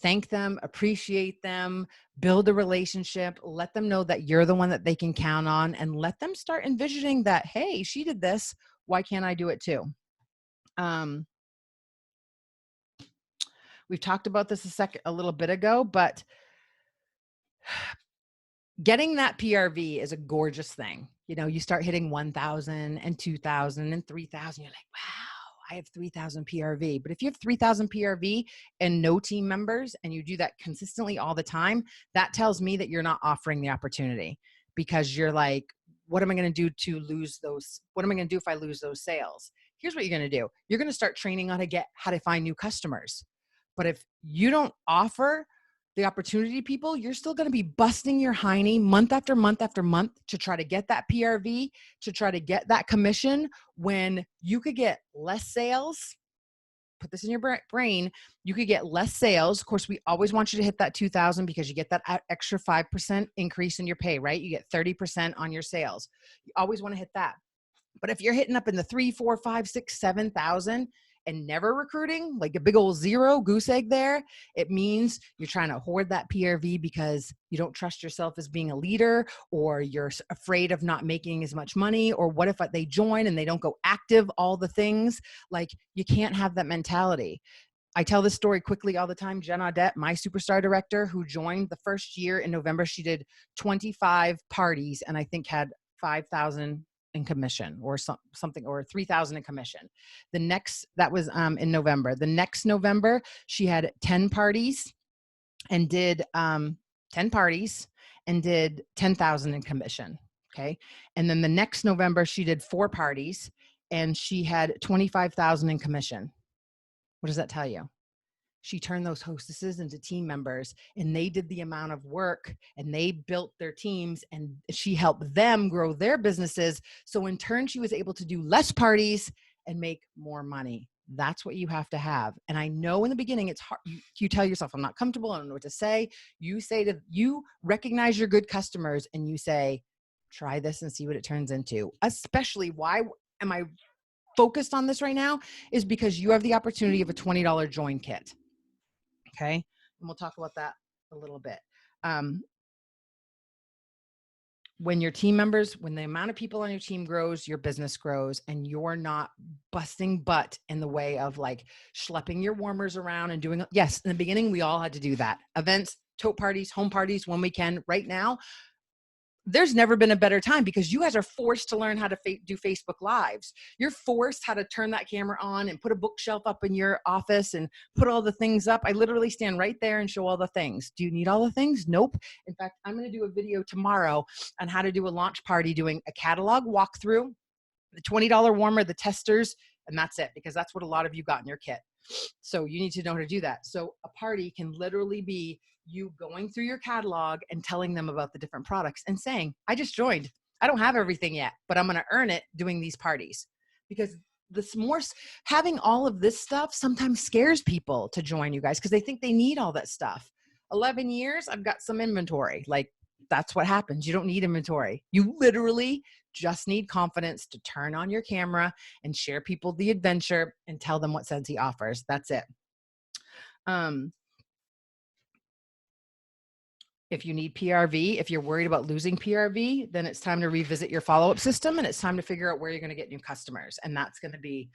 thank them, appreciate them, build a relationship, let them know that you're the one that they can count on, and let them start envisioning that, hey, she did this, why can't I do it too? We've talked about this a little bit ago, but getting that PRV is a gorgeous thing. You know, you start hitting 1,000 and 2,000 and 3,000. You're like, wow, I have 3,000 PRV. But if you have 3,000 PRV and no team members, and you do that consistently all the time, that tells me that you're not offering the opportunity, because you're like, what am I going to do to lose those? What am I going to do if I lose those sales? Here's what you're going to do. You're going to start training on how to find new customers. But if you don't offer the opportunity to people, you're still going to be busting your hiney month after month after month to try to get that PRV, to try to get that commission, when you could get less sales. Put this in your brain. You could get less sales. Of course, we always want you to hit that 2,000, because you get that extra 5% increase in your pay, right? You get 30% on your sales. You always want to hit that. But if you're hitting up in the 3, 4, 5, 6, 7,000 and never recruiting, like a big old zero goose egg there, it means you're trying to hoard that PRV because you don't trust yourself as being a leader, or you're afraid of not making as much money, or what if they join and they don't go active, all the things. Like, you can't have that mentality. I tell this story quickly all the time. Jen Audette, my superstar director, who joined the first year in November, she did 25 parties and I think had 5,000 in commission, or something, or 3,000 in commission. That was in November. The next November, she had 10 parties and did 10 parties and did 10,000 in commission. Okay. And then the next November, she did 4 parties and she had 25,000 in commission. What does that tell you? She turned those hostesses into team members, and they did the amount of work and they built their teams, and she helped them grow their businesses. So in turn, she was able to do less parties and make more money. That's what you have to have. And I know in the beginning, it's hard. You tell yourself, I'm not comfortable. I don't know what to say. You recognize your good customers and you say, try this and see what it turns into. Especially, why am I focused on this right now, is because you have the opportunity of a $20 join kit. Okay. And we'll talk about that a little bit. When your team members, when the amount of people on your team grows, your business grows, and you're not busting butt in the way of like schlepping your warmers around and doing, yes, in the beginning, we all had to do that. Events, tote parties, home parties, when we can. Right now, there's never been a better time, because you guys are forced to learn how to do Facebook Lives. You're forced how to turn that camera on and put a bookshelf up in your office and put all the things up. I literally stand right there and show all the things. Do you need all the things? Nope. In fact, I'm going to do a video tomorrow on how to do a launch party, doing a catalog walkthrough, the $20 warmer, the testers, and that's it, because that's what a lot of you got in your kit. So you need to know how to do that. So a party can literally be you going through your catalog and telling them about the different products and saying, I just joined. I don't have everything yet, but I'm going to earn it doing these parties. Because having all of this stuff sometimes scares people to join you guys because they think they need all that stuff. 11 years, I've got some inventory. Like, that's what happens. You don't need inventory. You literally just need confidence to turn on your camera and share people the adventure and tell them what Scentsy offers. That's it. If you need PRV, if you're worried about losing PRV, then it's time to revisit your follow-up system, and it's time to figure out where you're going to get new customers. And that's going to be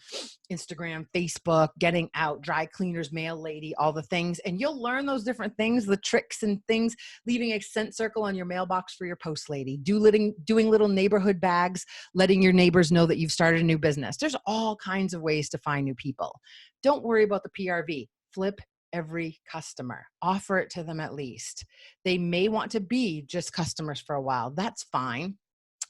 Instagram, Facebook, getting out, dry cleaners, mail lady, all the things. And you'll learn those different things, the tricks and things, leaving a scent circle on your mailbox for your post lady, doing little neighborhood bags, letting your neighbors know that you've started a new business. There's all kinds of ways to find new people. Don't worry about the PRV. Flip every customer. Offer it to them at least. They may want to be just customers for a while. That's fine.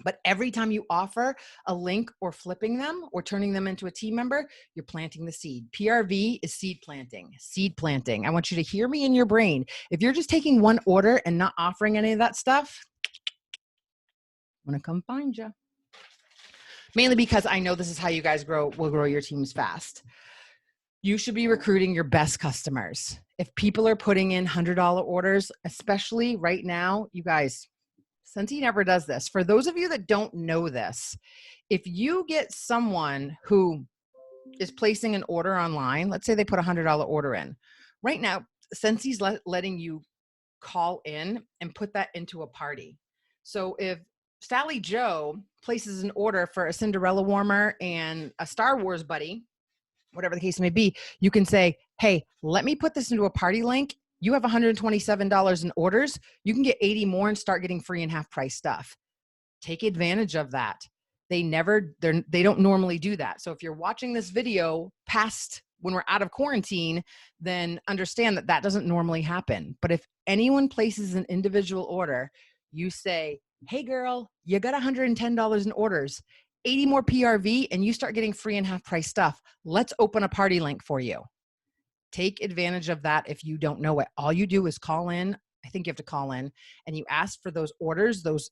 But every time you offer a link or flipping them or turning them into a team member, you're planting the seed. PRV is seed planting. Seed planting. I want you to hear me in your brain. If you're just taking one order and not offering any of that stuff, I'm going to come find you. Mainly because I know this is how you guys will grow your teams fast. You should be recruiting your best customers. If people are putting in $100 orders, especially right now, you guys, Scentsy never does this. For those of you that don't know this, if you get someone who is placing an order online, let's say they put a $100 order in. Right now, Scentsy's letting you call in and put that into a party. So if Sally Joe places an order for a Cinderella warmer and a Star Wars buddy, whatever the case may be, you can say, hey, let me put this into a party link. You have $127 in orders. You can get 80 more and start getting free and half price stuff. Take advantage of that. They don't normally do that. So if you're watching this video past when we're out of quarantine, then understand that that doesn't normally happen. But if anyone places an individual order, you say, hey girl, you got $110 in orders, 80 more PRV, and you start getting free and half price stuff. Let's open a party link for you. Take advantage of that if you don't know it. All you do is call in. I think you have to call in and you ask for those orders, those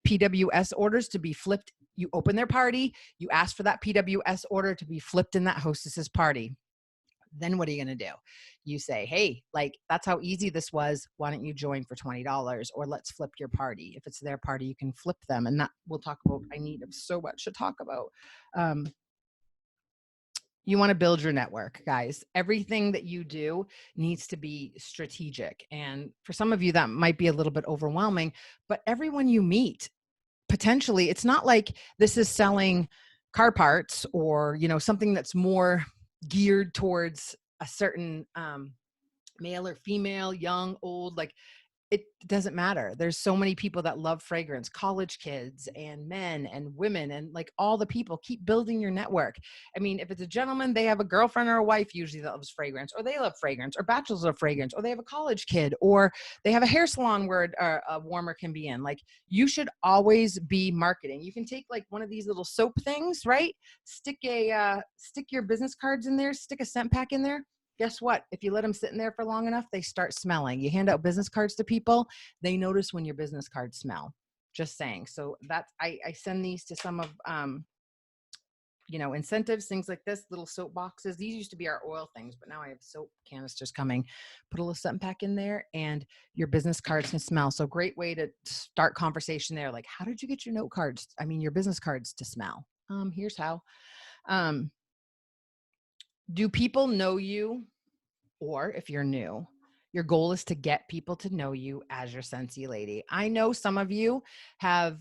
PWS orders to be flipped. You open their party. You ask for that PWS order to be flipped in that hostess's party. Then what are you going to do? You say, hey, like, that's how easy this was. Why don't you join for $20? Or let's flip your party. If it's their party, you can flip them. And that we'll talk about. I need so much to talk about. You want to build your network, guys. Everything that you do needs to be strategic. And for some of you, that might be a little bit overwhelming, but everyone you meet, potentially, it's not like this is selling car parts or, something that's more geared towards a certain male or female, young, old, like it doesn't matter. There's so many people that love fragrance, college kids and men and women and like all the people. Keep building your network. I mean, if it's a gentleman, they have a girlfriend or a wife usually that loves fragrance, or they love fragrance, or bachelors of fragrance, or they have a college kid, or they have a hair salon where a warmer can be in. Like, you should always be marketing. You can take like one of these little soap things, right? Stick your business cards in there, stick a scent pack in there. Guess what? If you let them sit in there for long enough, they start smelling. You hand out business cards to people, they notice when your business cards smell. Just saying. So that's, I send these to some of, incentives, things like this, little soap boxes. These used to be our oil things, but now I have soap canisters coming. Put a little scent pack in there and your business cards can smell. So great way to start conversation there. Like, how did you get your your business cards to smell? Here's how. Do people know you? Or if you're new, your goal is to get people to know you as your Scentsy lady. I know some of you have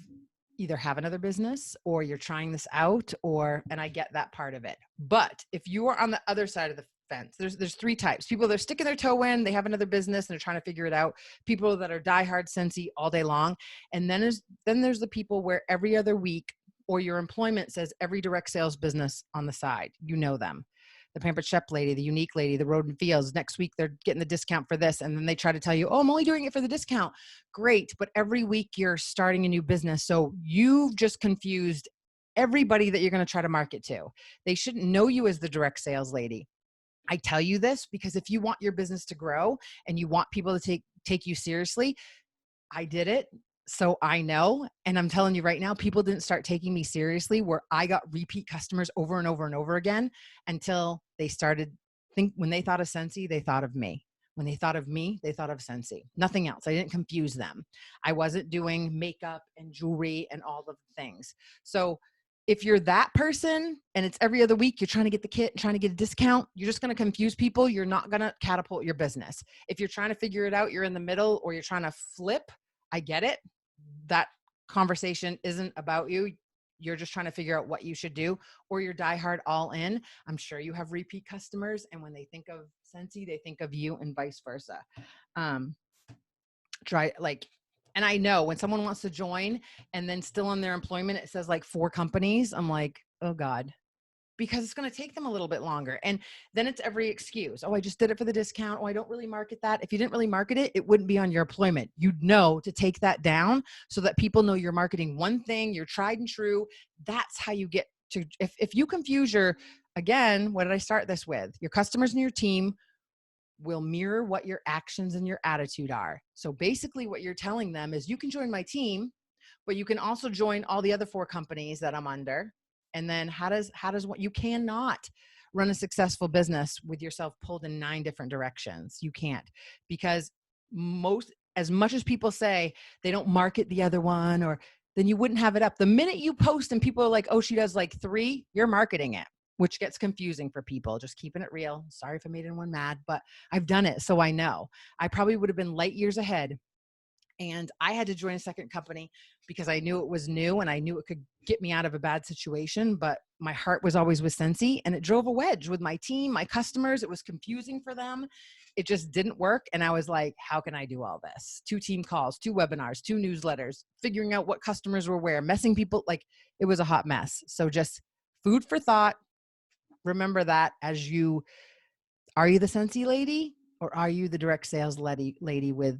another business or you're trying this out, and I get that part of it. But if you are on the other side of the fence, there's three types. People that are sticking their toe in, they have another business and they're trying to figure it out. People that are diehard Scentsy all day long. And then there's the people where every other week or your employment says every direct sales business on the side. You know them. The Pampered Chef lady, the Unique lady, the Road and Fields. Next week, they're getting the discount for this. And then they try to tell you, oh, I'm only doing it for the discount. Great. But every week you're starting a new business. So you've just confused everybody that you're going to try to market to. They shouldn't know you as the direct sales lady. I tell you this because if you want your business to grow and you want people to take you seriously, I did it. So I know, and I'm telling you right now, people didn't start taking me seriously where I got repeat customers over and over and over again until they started when they thought of Scentsy, they thought of me. When they thought of me, they thought of Scentsy. Nothing else. I didn't confuse them. I wasn't doing makeup and jewelry and all of the things. So if you're that person and it's every other week, you're trying to get the kit, trying to get a discount, you're just going to confuse people. You're not going to catapult your business. If you're trying to figure it out, you're in the middle, or you're trying to flip, I get it. That conversation isn't about you. You're just trying to figure out what you should do, or you're diehard all in. I'm sure you have repeat customers, and when they think of Scentsy, they think of you, and vice versa. Try like, and I know when someone wants to join and then still in their employment, it says like 4 companies. I'm like, oh God, because it's going to take them a little bit longer. And then it's every excuse. Oh, I just did it for the discount. Oh, I don't really market that. If you didn't really market it, it wouldn't be on your employment. You'd know to take that down so that people know you're marketing one thing, you're tried and true. That's how you get to, if you confuse again, what did I start this with? Your customers and your team will mirror what your actions and your attitude are. So basically what you're telling them is, you can join my team, but you can also join all the other 4 companies that I'm under. And then how does what, you cannot run a successful business with yourself pulled in 9 different directions. You can't, because as much as people say they don't market the other one, or then you wouldn't have it up. The minute you post and people are like, oh, she does like 3, you're marketing it, which gets confusing for people. Just keeping it real. Sorry if I made anyone mad, but I've done it. So I know. I probably would have been light years ahead. And I had to join a second company because I knew it was new and I knew it could get me out of a bad situation. But my heart was always with Scentsy, and it drove a wedge with my team, my customers. It was confusing for them. It just didn't work. And I was like, how can I do all this? 2 team calls, 2 webinars, 2 newsletters, figuring out what customers were where, messing people. Like, it was a hot mess. So just food for thought. Remember that are you the Scentsy lady, or are you the direct sales lady with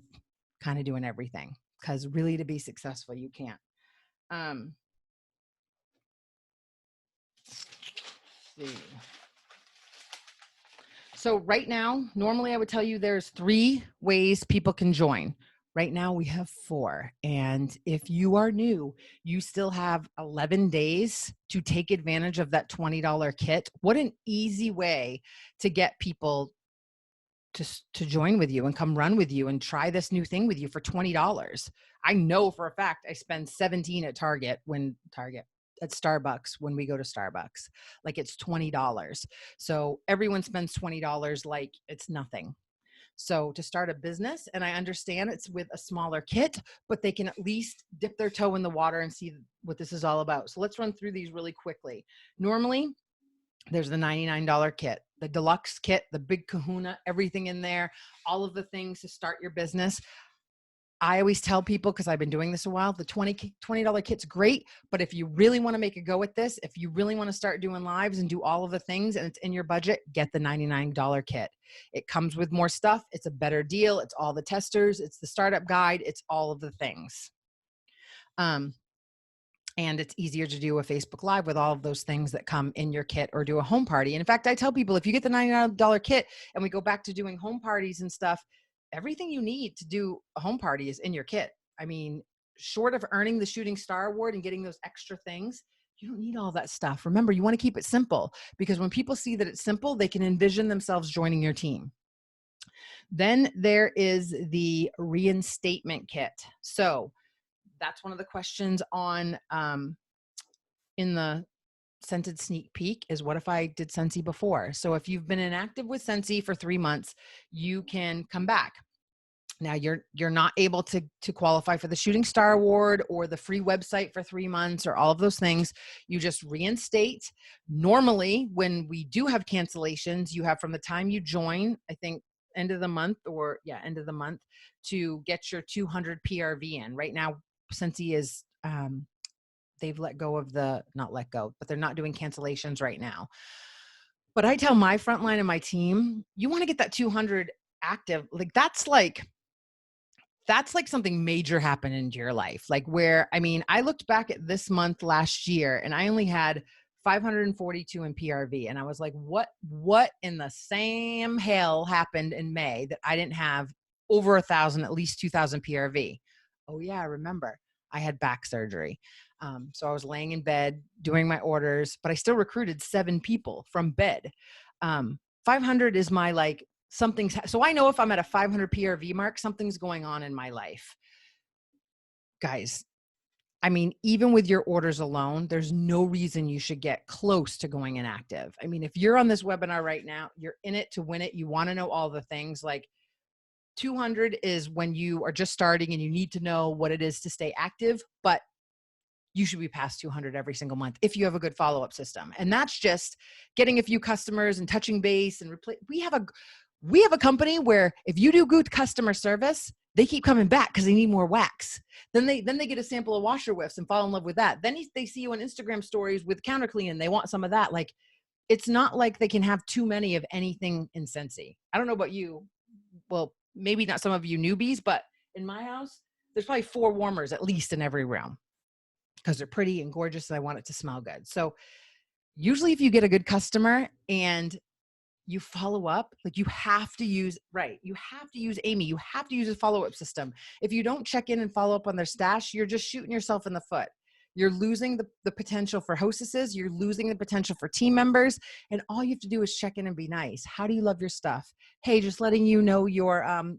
kind of doing everything? Because really, to be successful, you can't. See. So right now, normally I would tell you there's 3 ways people can join. Right now we have 4. And if you are new, you still have 11 days to take advantage of that $20 kit. What an easy way to get people to join with you and come run with you and try this new thing with you for $20. I know for a fact I spend 17 at at Starbucks when we go to Starbucks. Like, it's $20. So everyone spends $20 like it's nothing. So to start a business, and I understand it's with a smaller kit, but they can at least dip their toe in the water and see what this is all about. So let's run through these really quickly. Normally, there's the $99 kit, the deluxe kit, the big kahuna, everything in there, all of the things to start your business. I always tell people, because I've been doing this a while, the $20 kit's great, but if you really want to make a go at this, if you really want to start doing lives and do all of the things and it's in your budget, get the $99 kit. It comes with more stuff. It's a better deal. It's all the testers. It's the startup guide. It's all of the things. And it's easier to do a Facebook Live with all of those things that come in your kit, or do a home party. And in fact, I tell people, if you get the $99 kit and we go back to doing home parties and stuff, everything you need to do a home party is in your kit. I mean, short of earning the Shooting Star Award and getting those extra things, you don't need all that stuff. Remember, you want to keep it simple, because when people see that it's simple, they can envision themselves joining your team. Then there is the reinstatement kit. So that's one of the questions on in the Scented sneak peek is, what if I did Scentsy before? So if you've been inactive with Scentsy for 3 months, you can come back. Now you're not able to qualify for the Shooting Star Award or the free website for 3 months or all of those things. You just reinstate. Normally, when we do have cancellations, you have from the time you join, I think end of the month, to get your 200 PRV in. Right now, Scentsy is they've not let go, but they're not doing cancellations right now. But I tell my frontline and my team, you want to get that 200 active. Like, that's like something major happened into your life. Like, where, I mean, I looked back at this month last year and I only had 542 in PRV. And I was like, what in the same hell happened in May that I didn't have over 1,000, at least 2,000 PRV? Oh yeah, I remember. I had back surgery. So I was laying in bed doing my orders, but I still recruited 7 people from bed. 500 is my like something's. So I know if I'm at a 500 PRV mark, something's going on in my life. Guys, I mean, even with your orders alone, there's no reason you should get close to going inactive. I mean, if you're on this webinar right now, you're in it to win it. You want to know all the things. Like 200 is when you are just starting and you need to know what it is to stay active, but you should be past 200 every single month if you have a good follow-up system. And that's just getting a few customers and touching base and we have a company where if you do good customer service, they keep coming back because they need more wax. Then they get a sample of washer whiffs and fall in love with that. Then they see you on Instagram stories with counter clean and they want some of that. Like, it's not like they can have too many of anything in Scentsy. I don't know about you. Well, maybe not some of you newbies, but in my house, there's probably 4 warmers at least in every room because they're pretty and gorgeous and I want it to smell good. So usually if you get a good customer and you follow up, like you have to use Amy. You have to use a follow-up system. If you don't check in and follow up on their stash, you're just shooting yourself in the foot. You're losing the potential for hostesses. You're losing the potential for team members. And all you have to do is check in and be nice. How do you love your stuff? Hey, just letting you know your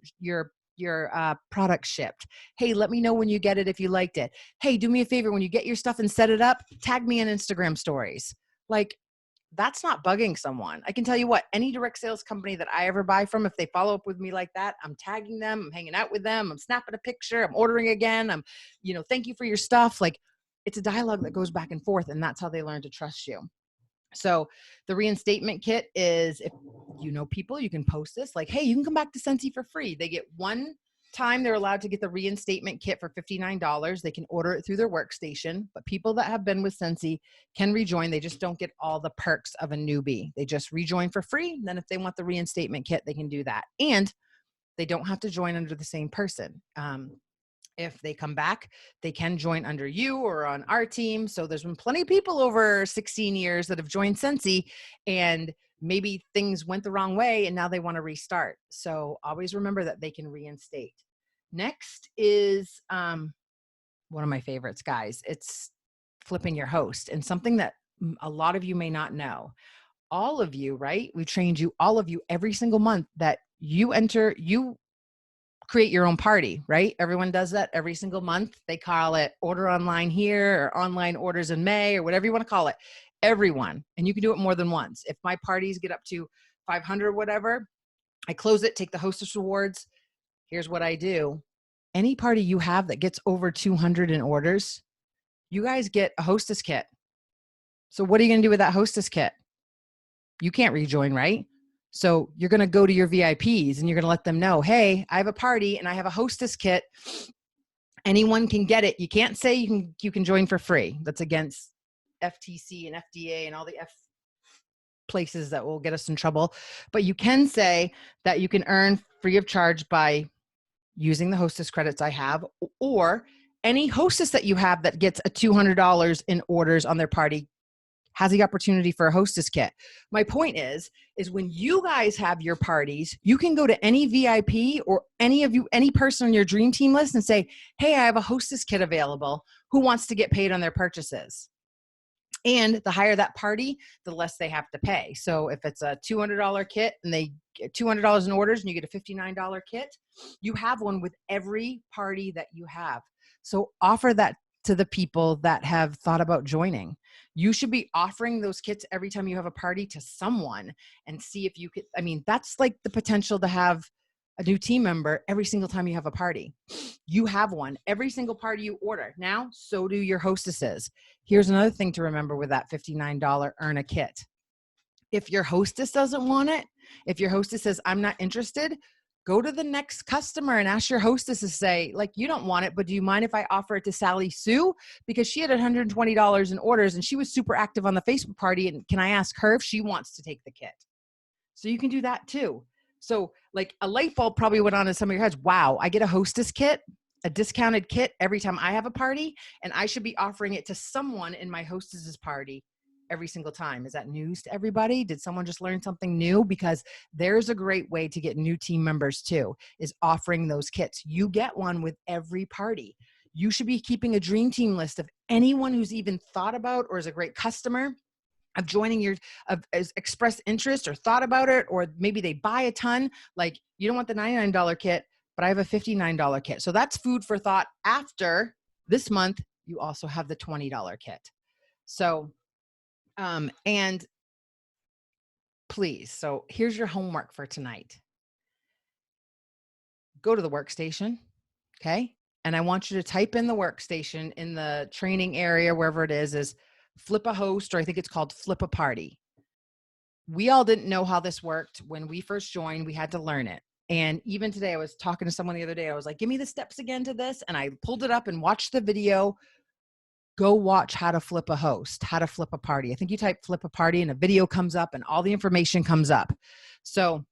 product shipped. Hey, let me know when you get it if you liked it. Hey, do me a favor, when you get your stuff and set it up, tag me in Instagram stories. Like, that's not bugging someone. I can tell you what, any direct sales company that I ever buy from, if they follow up with me like that, I'm tagging them, I'm hanging out with them, I'm snapping a picture, I'm ordering again, I'm, thank you for your stuff. Like, it's a dialogue that goes back and forth, and that's how they learn to trust you. So the reinstatement kit is, if you know people, you can post this like, hey, you can come back to Scentsy for free. They get one time they're allowed to get the reinstatement kit for $59. They can order it through their workstation, but people that have been with Scentsy can rejoin. They just don't get all the perks of a newbie. They just rejoin for free. Then if they want the reinstatement kit, they can do that. And they don't have to join under the same person. If they come back, they can join under you or on our team. So there's been plenty of people over 16 years that have joined Scentsy and maybe things went the wrong way and now they want to restart. So always remember that they can reinstate. Next is one of my favorites, guys. It's flipping your host, and something that a lot of you may not know. All of you, right? We've trained you, all of you, every single month that you create your own party, right? Everyone does that every single month. They call it order online here or online orders in May or whatever you want to call it. Everyone. And you can do it more than once. If my parties get up to 500, whatever, I close it, take the hostess rewards. Here's what I do. Any party you have that gets over 200 in orders, you guys get a hostess kit. So what are you going to do with that hostess kit? You can't rejoin, right? So you're going to go to your VIPs and you're going to let them know, hey, I have a party and I have a hostess kit. Anyone can get it. You can't say you can join for free. That's against FTC and FDA and all the places that will get us in trouble. But you can say that you can earn free of charge by using the hostess credits I have, or any hostess that you have that gets a $200 in orders on their party has the opportunity for a hostess kit. My point is when you guys have your parties, you can go to any VIP or any person on your dream team list and say, hey, I have a hostess kit available. Who wants to get paid on their purchases? And the higher that party, the less they have to pay. So if it's a $200 kit and they get $200 in orders and you get a $59 kit, you have one with every party that you have. So offer that to the people that have thought about joining. You should be offering those kits every time you have a party to someone and see if you could. I mean, that's like the potential to have a new team member every single time you have a party. You have one every single party you order. Now, so do your hostesses. Here's another thing to remember with that $59 earn a kit. If your hostess doesn't want it, if your hostess says, I'm not interested, go to the next customer and ask your hostess to say, like, you don't want it, but do you mind if I offer it to Sally Sue? Because she had $120 in orders and she was super active on the Facebook party. And can I ask her if she wants to take the kit? So you can do that too. So like a light bulb probably went on in some of your heads. Wow, I get a hostess kit, a discounted kit every time I have a party, and I should be offering it to someone in my hostess's party. every single time. Is that news to everybody? Did someone just learn something new? Because there's a great way to get new team members too, is offering those kits. You get one with every party. You should be keeping a dream team list of anyone who's even thought about or is a great customer of joining your, has expressed interest or thought about it, or maybe they buy a ton. Like, you don't want the $99 kit, but I have a $59 kit. So that's food for thought. After this month, you also have the $20 kit. So, and please, so here's your homework for tonight. Go to the workstation, okay? And I want you to type in the workstation in the training area, wherever it is flip a host, or I think it's called flip a party. We all didn't know how this worked when we first joined. We had to learn it. And even today, I was talking to someone the other day. I was like, give me the steps again to this. And I pulled it up and watched the video. Go watch how to flip a host, how to flip a party. I think you type flip a party and a video comes up and all the information comes up. So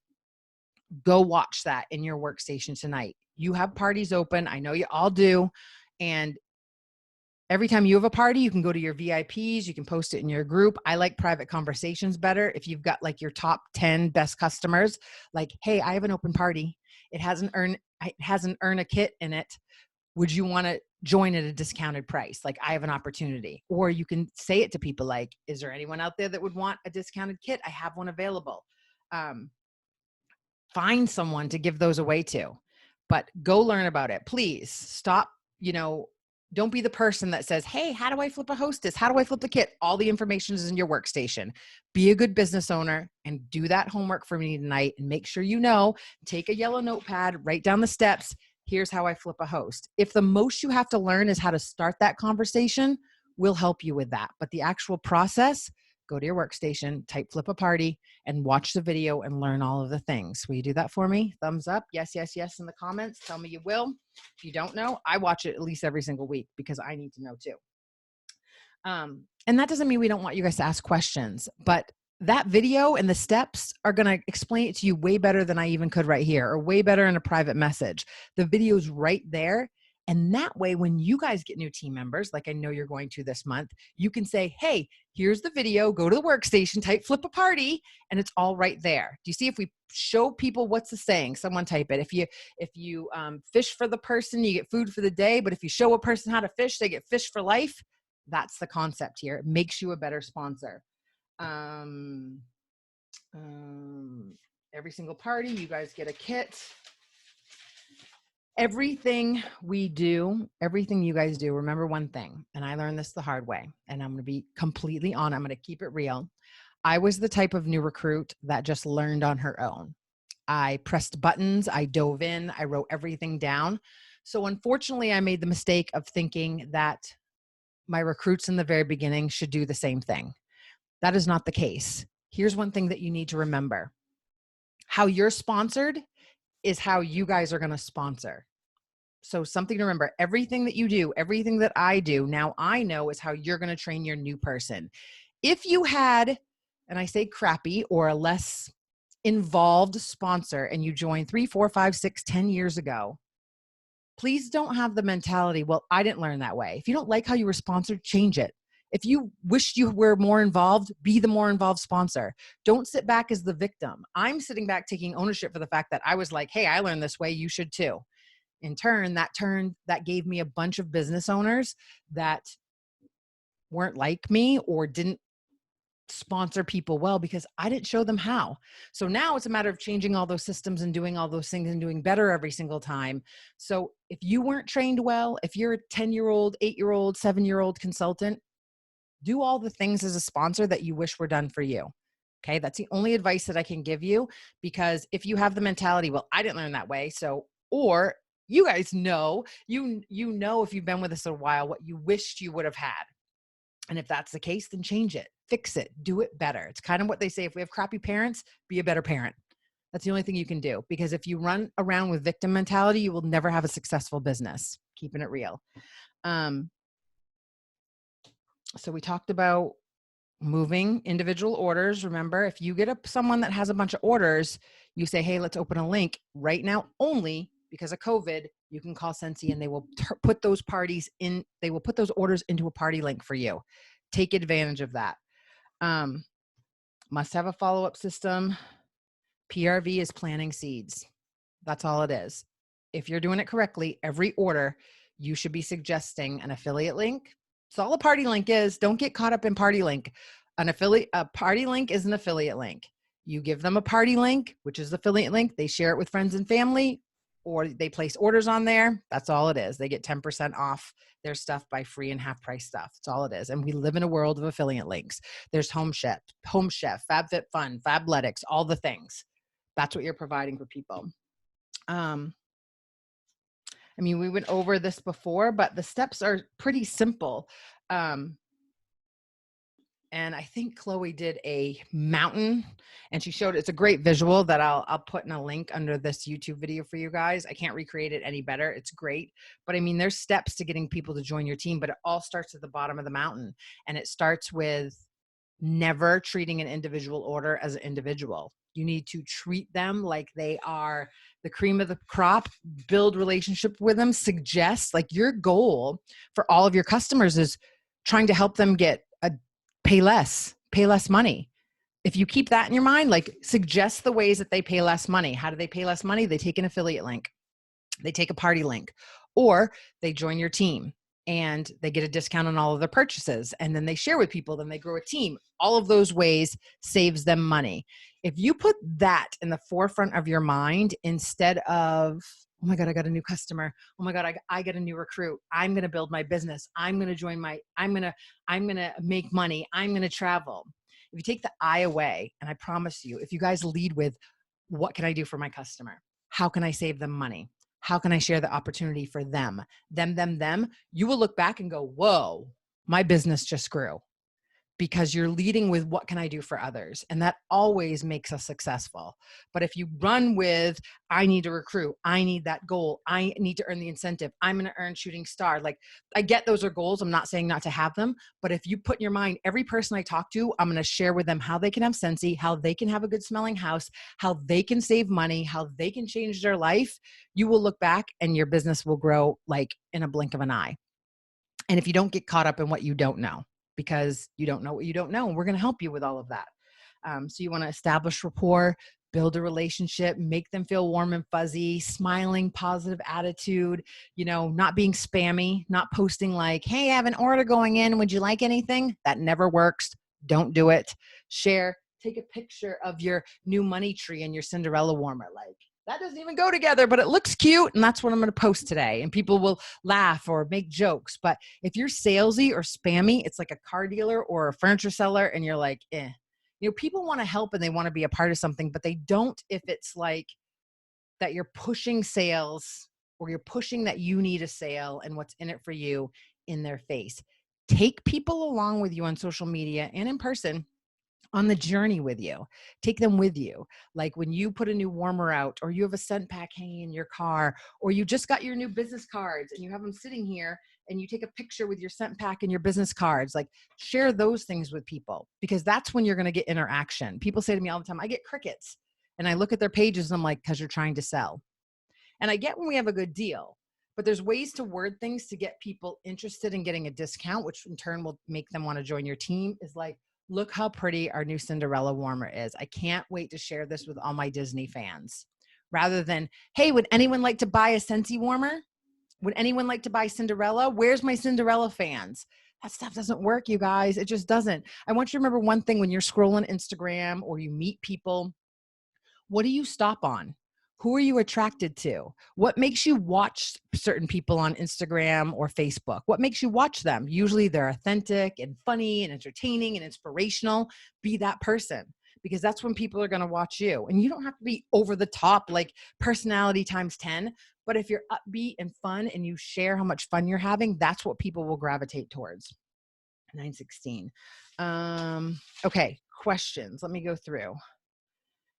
go watch that in your workstation tonight. You have parties open. I know you all do. And every time you have a party, you can go to your VIPs. You can post it in your group. I like private conversations better. If you've got like your top 10 best customers, like, hey, I have an open party. It hasn't earned a kit in it. Would you want to join at a discounted price? Like, I have an opportunity. Or you can say it to people like, is there anyone out there that would want a discounted kit? I have one available. Find someone to give those away to, but go learn about it. Please stop, don't be the person that says, hey, how do I flip a hostess? How do I flip the kit? All the information is in your workstation. Be a good business owner and do that homework for me tonight, and make sure take a yellow notepad, write down the steps. Here's how I flip a host. If the most you have to learn is how to start that conversation, we'll help you with that. But the actual process, go to your workstation, type flip a party, and watch the video and learn all of the things. Will you do that for me? Thumbs up. Yes, yes, yes in the comments. Tell me you will. If you don't know, I watch it at least every single week because I need to know too. And that doesn't mean we don't want you guys to ask questions, but that video and the steps are going to explain it to you way better than I even could right here, or way better in a private message. The video's right there. And that way, when you guys get new team members, like I know you're going to this month, you can say, hey, here's the video, go to the workstation, type flip a party, and it's all right there. Do you see? If we show people what's the saying, someone type it. If you fish for the person, you get food for the day. But if you show a person how to fish, they get fish for life. That's the concept here. It makes you a better sponsor. Every single party, you guys get a kit. Everything we do, everything you guys do, remember one thing, and I learned this the hard way, and I'm going to be completely honest. I'm going to keep it real. I was the type of new recruit that just learned on her own. I pressed buttons. I dove in. I wrote everything down. So unfortunately, I made the mistake of thinking that my recruits in the very beginning should do the same thing. That is not the case. Here's one thing that you need to remember. How you're sponsored is how you guys are going to sponsor. So something to remember, everything that you do, everything that I do, now I know is how you're going to train your new person. If you had, and I say crappy or a less involved sponsor, and you joined 3, 4, 5, 6, 10 years ago, please don't have the mentality, well, I didn't learn that way. If you don't like how you were sponsored, change it. If you wish you were more involved, be the more involved sponsor. Don't sit back as the victim. I'm sitting back taking ownership for the fact that I was like, hey, I learned this way, you should too. In turn, that gave me a bunch of business owners that weren't like me or didn't sponsor people well because I didn't show them how. So now it's a matter of changing all those systems and doing all those things and doing better every single time. So if you weren't trained well, if you're a 10-year-old, 8-year-old, 7-year-old consultant, do all the things as a sponsor that you wish were done for you. Okay. That's the only advice that I can give you, because if you have the mentality, well, I didn't learn that way. So, or you guys know, you know, if you've been with us a while, what you wished you would have had. And if that's the case, then change it, fix it, do it better. It's kind of what they say. If we have crappy parents, be a better parent. That's the only thing you can do, because if you run around with victim mentality, you will never have a successful business. Keeping it real. So we talked about moving individual orders. Remember, if you get someone that has a bunch of orders, you say, hey, let's open a link right now. Only because of COVID, you can call Scentsy and they will put those parties in. They will put those orders into a party link for you. Take advantage of that. Um, must have a follow-up system. PRV is planting seeds. That's all it is. If you're doing it correctly, every order, you should be suggesting an affiliate link. It's all a party link is. Don't get caught up in party link. A party link is an affiliate link. You give them a party link, which is the affiliate link. They share it with friends and family, or they place orders on there. That's all it is. They get 10% off their stuff by free and half price stuff. That's all it is. And we live in a world of affiliate links. There's Home Chef, FabFitFun, Fabletics, all the things. That's what you're providing for people. I mean, we went over this before, but the steps are pretty simple. And I think Chloe did a mountain, and she showed, it's a great visual that I'll put in a link under this YouTube video for you guys. I can't recreate it any better. It's great. But I mean, there's steps to getting people to join your team, but it all starts at the bottom of the mountain. And it starts with never treating an individual order as an individual. You need to treat them like they are the cream of the crop, build relationship with them, suggest, like, your goal for all of your customers is trying to help them get pay less money. If you keep that in your mind, like, suggest the ways that they pay less money. How do they pay less money? They take an affiliate link, they take a party link, or they join your team and they get a discount on all of their purchases. And then they share with people, then they grow a team. All of those ways saves them money. If you put that in the forefront of your mind, instead of, oh my God, I got a new customer. Oh my God, I got a new recruit. I'm going to build my business. I'm going to make money. I'm going to travel. If you take the I away, and I promise you, if you guys lead with, what can I do for my customer? How can I save them money? How can I share the opportunity for them? Them, you will look back and go, whoa, my business just grew. Because you're leading with, what can I do for others? And that always makes us successful. But if you run with, I need to recruit, I need that goal, I need to earn the incentive, I'm going to earn shooting star. Like, I get those are goals. I'm not saying not to have them, but if you put in your mind, every person I talk to, I'm going to share with them how they can have Scentsy, how they can have a good smelling house, how they can save money, how they can change their life, you will look back and your business will grow like in a blink of an eye. And if you don't get caught up in what you don't know, because you don't know what you don't know, and we're going to help you with all of that. So you want to establish rapport, build a relationship, make them feel warm and fuzzy, smiling, positive attitude, not being spammy, not posting like, hey, I have an order going in, would you like anything? That never works. Don't do it. Share, take a picture of your new money tree and your Cinderella warmer. Like, that doesn't even go together, but it looks cute. And that's what I'm going to post today. And people will laugh or make jokes. But if you're salesy or spammy, it's like a car dealer or a furniture seller, and you're like, eh. People want to help and they want to be a part of something, but they don't if it's like that you're pushing sales, or you're pushing that you need a sale and what's in it for you in their face. Take people along with you on social media and in person on the journey with you. Take them with you. Like when you put a new warmer out, or you have a scent pack hanging in your car, or you just got your new business cards and you have them sitting here, and you take a picture with your scent pack and your business cards, like, share those things with people, because that's when you're going to get interaction. People say to me all the time, I get crickets, and I look at their pages and I'm like, because you're trying to sell. And I get when we have a good deal, but there's ways to word things to get people interested in getting a discount, which in turn will make them want to join your team. Is like, look how pretty our new Cinderella warmer is. I can't wait to share this with all my Disney fans. Rather than, hey, would anyone like to buy a Scentsy warmer? Would anyone like to buy Cinderella? Where's my Cinderella fans? That stuff doesn't work, you guys. It just doesn't. I want you to remember one thing when you're scrolling Instagram or you meet people. What do you stop on? Who are you attracted to? What makes you watch certain people on Instagram or Facebook? What makes you watch them? Usually they're authentic and funny and entertaining and inspirational. Be that person, because that's when people are going to watch you. And you don't have to be over the top, like personality times 10. But if you're upbeat and fun and you share how much fun you're having, that's what people will gravitate towards. 916. Okay, questions. Let me go through.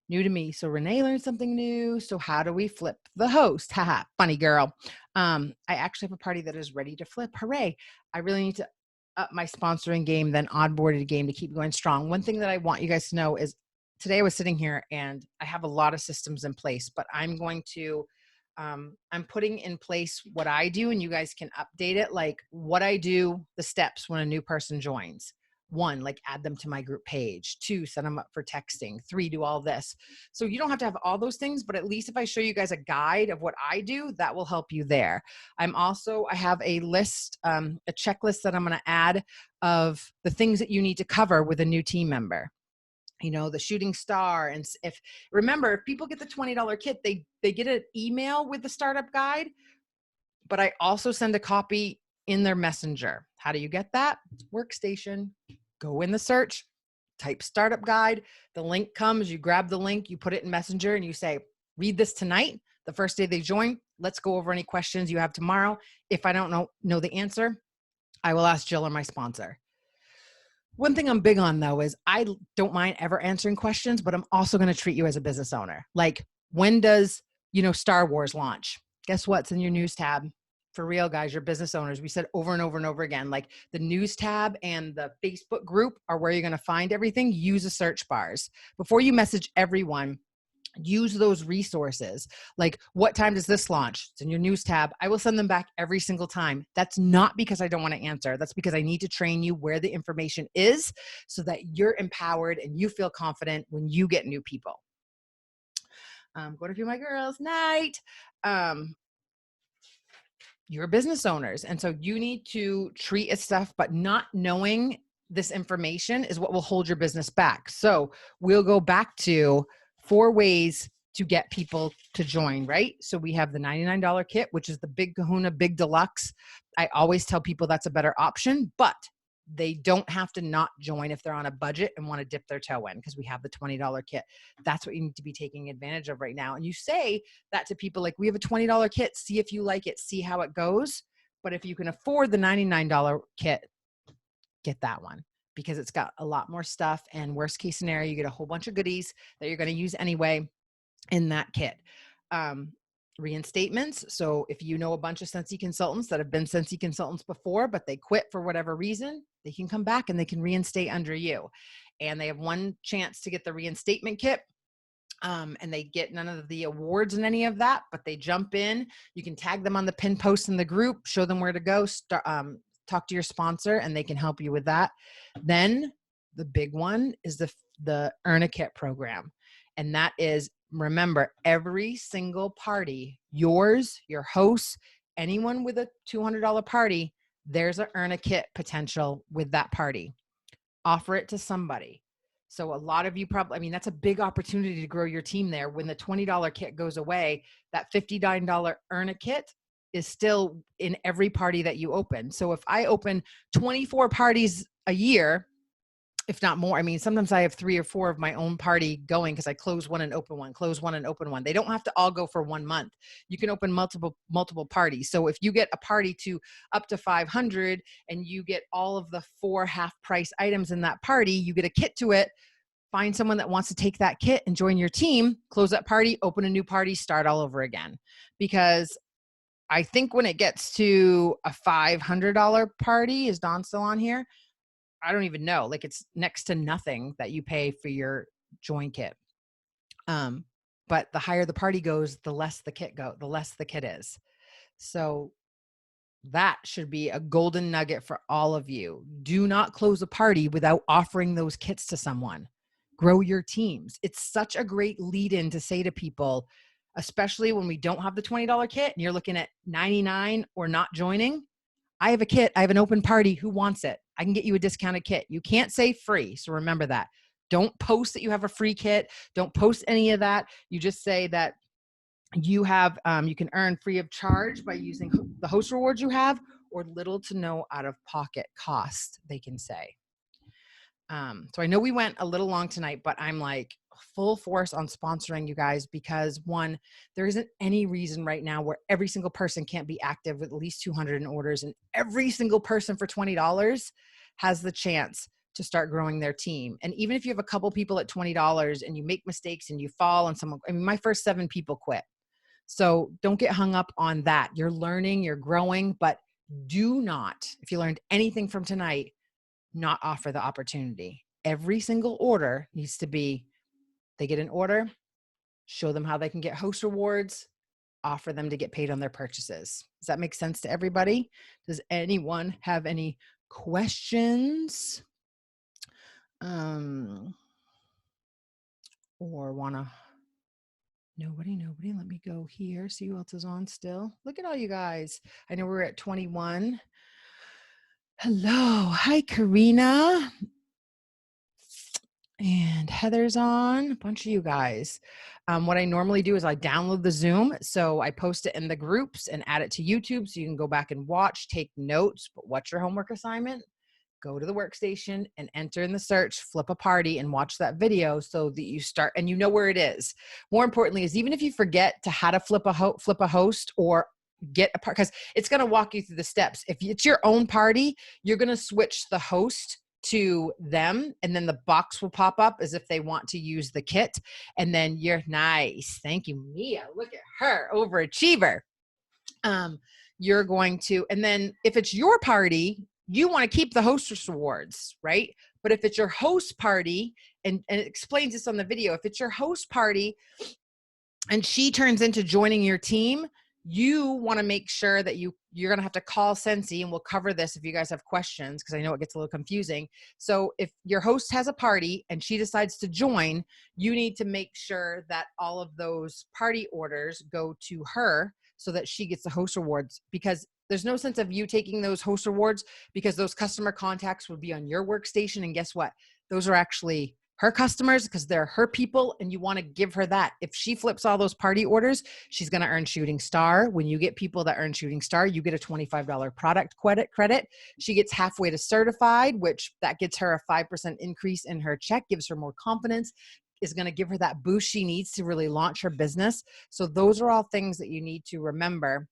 New to me. So Renee learned something new. So how do we flip the host? Haha, funny girl. I actually have a party that is ready to flip. Hooray. I really need to up my sponsoring game, then onboarded game to keep going strong. One thing that I want you guys to know is today I was sitting here and I have a lot of systems in place, but I'm going to, I'm putting in place what I do, and you guys can update it, like what I do, the steps when a new person joins. 1, like add them to my group page. 2, set them up for texting. 3, do all this. So you don't have to have all those things, but at least if I show you guys a guide of what I do, that will help you there. I have a list, a checklist that I'm going to add of the things that you need to cover with a new team member. You know, the shooting star. And if people get the $20 kit, they get an email with the startup guide, but I also send a copy in their messenger. How do you get that? Workstation. Go in the search, type startup guide. The link comes, you grab the link, you put it in messenger and you say, read this tonight, the first day they join. Let's go over any questions you have tomorrow. If I don't know the answer, I will ask Jill or my sponsor. One thing I'm big on though is I don't mind ever answering questions, but I'm also going to treat you as a business owner. Like, when does, Star Wars launch? Guess what's in your news tab? For real, guys, you're business owners. We said over and over and over again, like the news tab and the Facebook group are where you're going to find everything. Use the search bars. Before you message everyone, use those resources. Like, what time does this launch? It's in your news tab. I will send them back every single time. That's not because I don't want to answer. That's because I need to train you where the information is so that you're empowered and you feel confident when you get new people. Going to few my girls night. You're business owners. And so you need to treat it stuff, but not knowing this information is what will hold your business back. So we'll go back to 4 ways to get people to join, right? So we have the $99 kit, which is the big kahuna, big deluxe. I always tell people that's a better option, but they don't have to not join if they're on a budget and want to dip their toe in, because we have the $20 kit. That's what you need to be taking advantage of right now. And you say that to people like, we have a $20 kit, see if you like it, see how it goes. But if you can afford the $99 kit, get that one, because it's got a lot more stuff. And worst case scenario, you get a whole bunch of goodies that you're going to use anyway in that kit. Reinstatements. So if you know a bunch of Scentsy consultants that have been Scentsy consultants before, but they quit for whatever reason, they can come back and they can reinstate under you. And they have one chance to get the reinstatement kit. And they get none of the awards and any of that, but they jump in. You can tag them on the pin post in the group, show them where to go, talk to your sponsor, and they can help you with that. Then the big one is the Earn a Kit program. And that is, remember, every single party, yours, your hosts, anyone with a $200 party, there's an Earn a Kit potential with that party. Offer it to somebody. So a lot of you probably, that's a big opportunity to grow your team there. When the $20 kit goes away, that $59 Earn a Kit is still in every party that you open. So if I open 24 parties a year, if not more, sometimes I have 3 or 4 of my own party going because I close one and open one, close one and open one. They don't have to all go for 1 month. You can open multiple parties. So if you get a party to up to 500 and you get all of the 4 half price items in that party, you get a kit to it. Find someone that wants to take that kit and join your team, close that party, open a new party, start all over again. Because I think when it gets to a $500 party, is Dawn still on here? I don't even know. Like, it's next to nothing that you pay for your join kit. But the higher the party goes, the less the kit is. So that should be a golden nugget for all of you. Do not close a party without offering those kits to someone. Grow your teams. It's such a great lead in to say to people, especially when we don't have the $20 kit and you're looking at $99 or not joining. I have a kit. I have an open party. Who wants it? I can get you a discounted kit. You can't say free. So remember that. Don't post that you have a free kit. Don't post any of that. You just say that you have, you can earn free of charge by using the host rewards you have, or little to no out of pocket cost, they can say. So I know we went a little long tonight, but I'm like full force on sponsoring you guys because, one, there isn't any reason right now where every single person can't be active with at least 200 in orders, and every single person for $20 has the chance to start growing their team. And even if you have a couple people at $20 and you make mistakes and you fall and someone, my first 7 people quit. So don't get hung up on that. You're learning, you're growing, but do not, if you learned anything from tonight, not offer the opportunity. Every single order needs to be, they get an order, show them how they can get host rewards, offer them to get paid on their purchases. Does that make sense to everybody? Does anyone have any questions? or wanna nobody. Let me go here. See who else is on still. Look at all you guys. I know we're at 21. Hello. Hi, Karina. And Heather's on, a bunch of you guys. What I normally do is I download the Zoom. So I post it in the groups and add it to YouTube so you can go back and watch, take notes. But what's your homework assignment? Go to the workstation and enter in the search, flip a party and watch that video so that you start and you know where it is. More importantly is even if you forget to how to flip a host or get a part, because it's going to walk you through the steps. If it's your own party, you're going to switch the host to them and then the box will pop up as if they want to use the kit. And then you're nice. Thank you, Mia. Look at her, overachiever. You're going to, and then if it's your party, you want to keep the hostess rewards, right? But if it's your host party, and it explains this on the video, if it's your host party and she turns into joining your team, you want to make sure that you're going to have to call Scentsy, and we'll cover this if you guys have questions, because I know it gets a little confusing. So if your host has a party and she decides to join, you need to make sure that all of those party orders go to her so that she gets the host rewards, because there's no sense of you taking those host rewards because those customer contacts would be on your workstation. And guess what? Those are actually her customers because they're her people, and you want to give her that. If she flips all those party orders, she's going to earn Shooting Star. When you get people that earn Shooting Star, you get a $25 product credit. She gets halfway to certified, which that gets her a 5% increase in her check, gives her more confidence, is going to give her that boost she needs to really launch her business. So those are all things that you need to remember,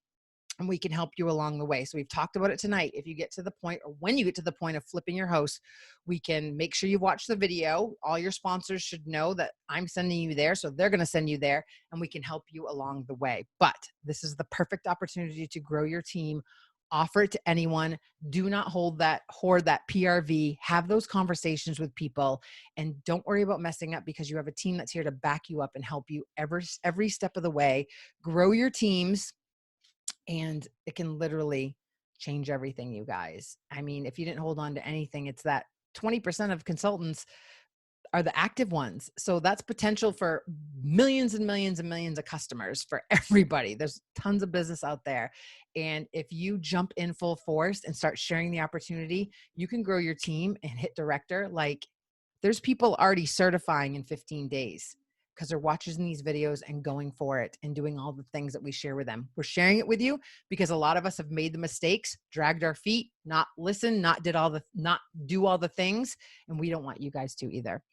and we can help you along the way. So we've talked about it tonight. If you get to the point, or when you get to the point of flipping your host, we can make sure you watch the video. All your sponsors should know that I'm sending you there. So they're going to send you there, and we can help you along the way. But this is the perfect opportunity to grow your team. Offer it to anyone. Do not hoard that PRV. Have those conversations with people, and don't worry about messing up, because you have a team that's here to back you up and help you every step of the way. Grow your teams, and it can literally change everything, you guys. I mean, if you didn't hold on to anything, it's that 20% of consultants are the active ones. So that's potential for millions and millions and millions of customers for everybody. There's tons of business out there. And if you jump in full force and start sharing the opportunity, you can grow your team and hit director. Like, there's people already certifying in 15 days because they're watching these videos and going for it and doing all the things that we share with them. We're sharing it with you because a lot of us have made the mistakes, dragged our feet, not listened, not do all the things. And we don't want you guys to either.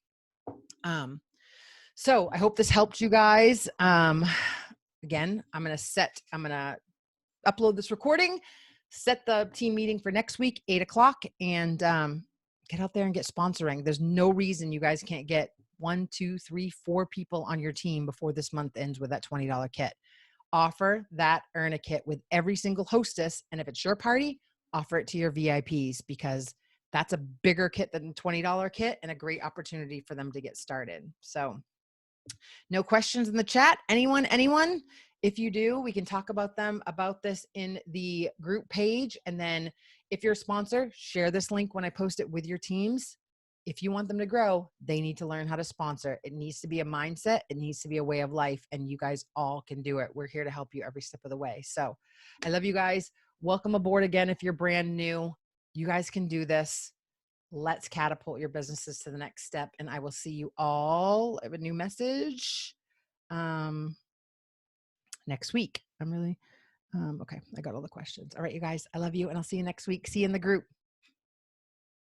So I hope this helped you guys. Again, I'm going to upload this recording, set the team meeting for next week, 8:00, and get out there and get sponsoring. There's no reason you guys can't get 1, 2, 3, 4 people on your team before this month ends with that $20 kit. Offer that earn a kit with every single hostess. And if it's your party, offer it to your VIPs, because that's a bigger kit than the $20 kit and a great opportunity for them to get started. So no questions in the chat. Anyone? If you do, we can talk about this in the group page. And then if you're a sponsor, share this link when I post it with your teams. If you want them to grow, they need to learn how to sponsor. It needs to be a mindset. It needs to be a way of life. And you guys all can do it. We're here to help you every step of the way. So I love you guys. Welcome aboard again. If you're brand new, you guys can do this. Let's catapult your businesses to the next step. And I will see you all. I have a new message next week. I'm really, okay. I got all the questions. All right, you guys, I love you, and I'll see you next week. See you in the group.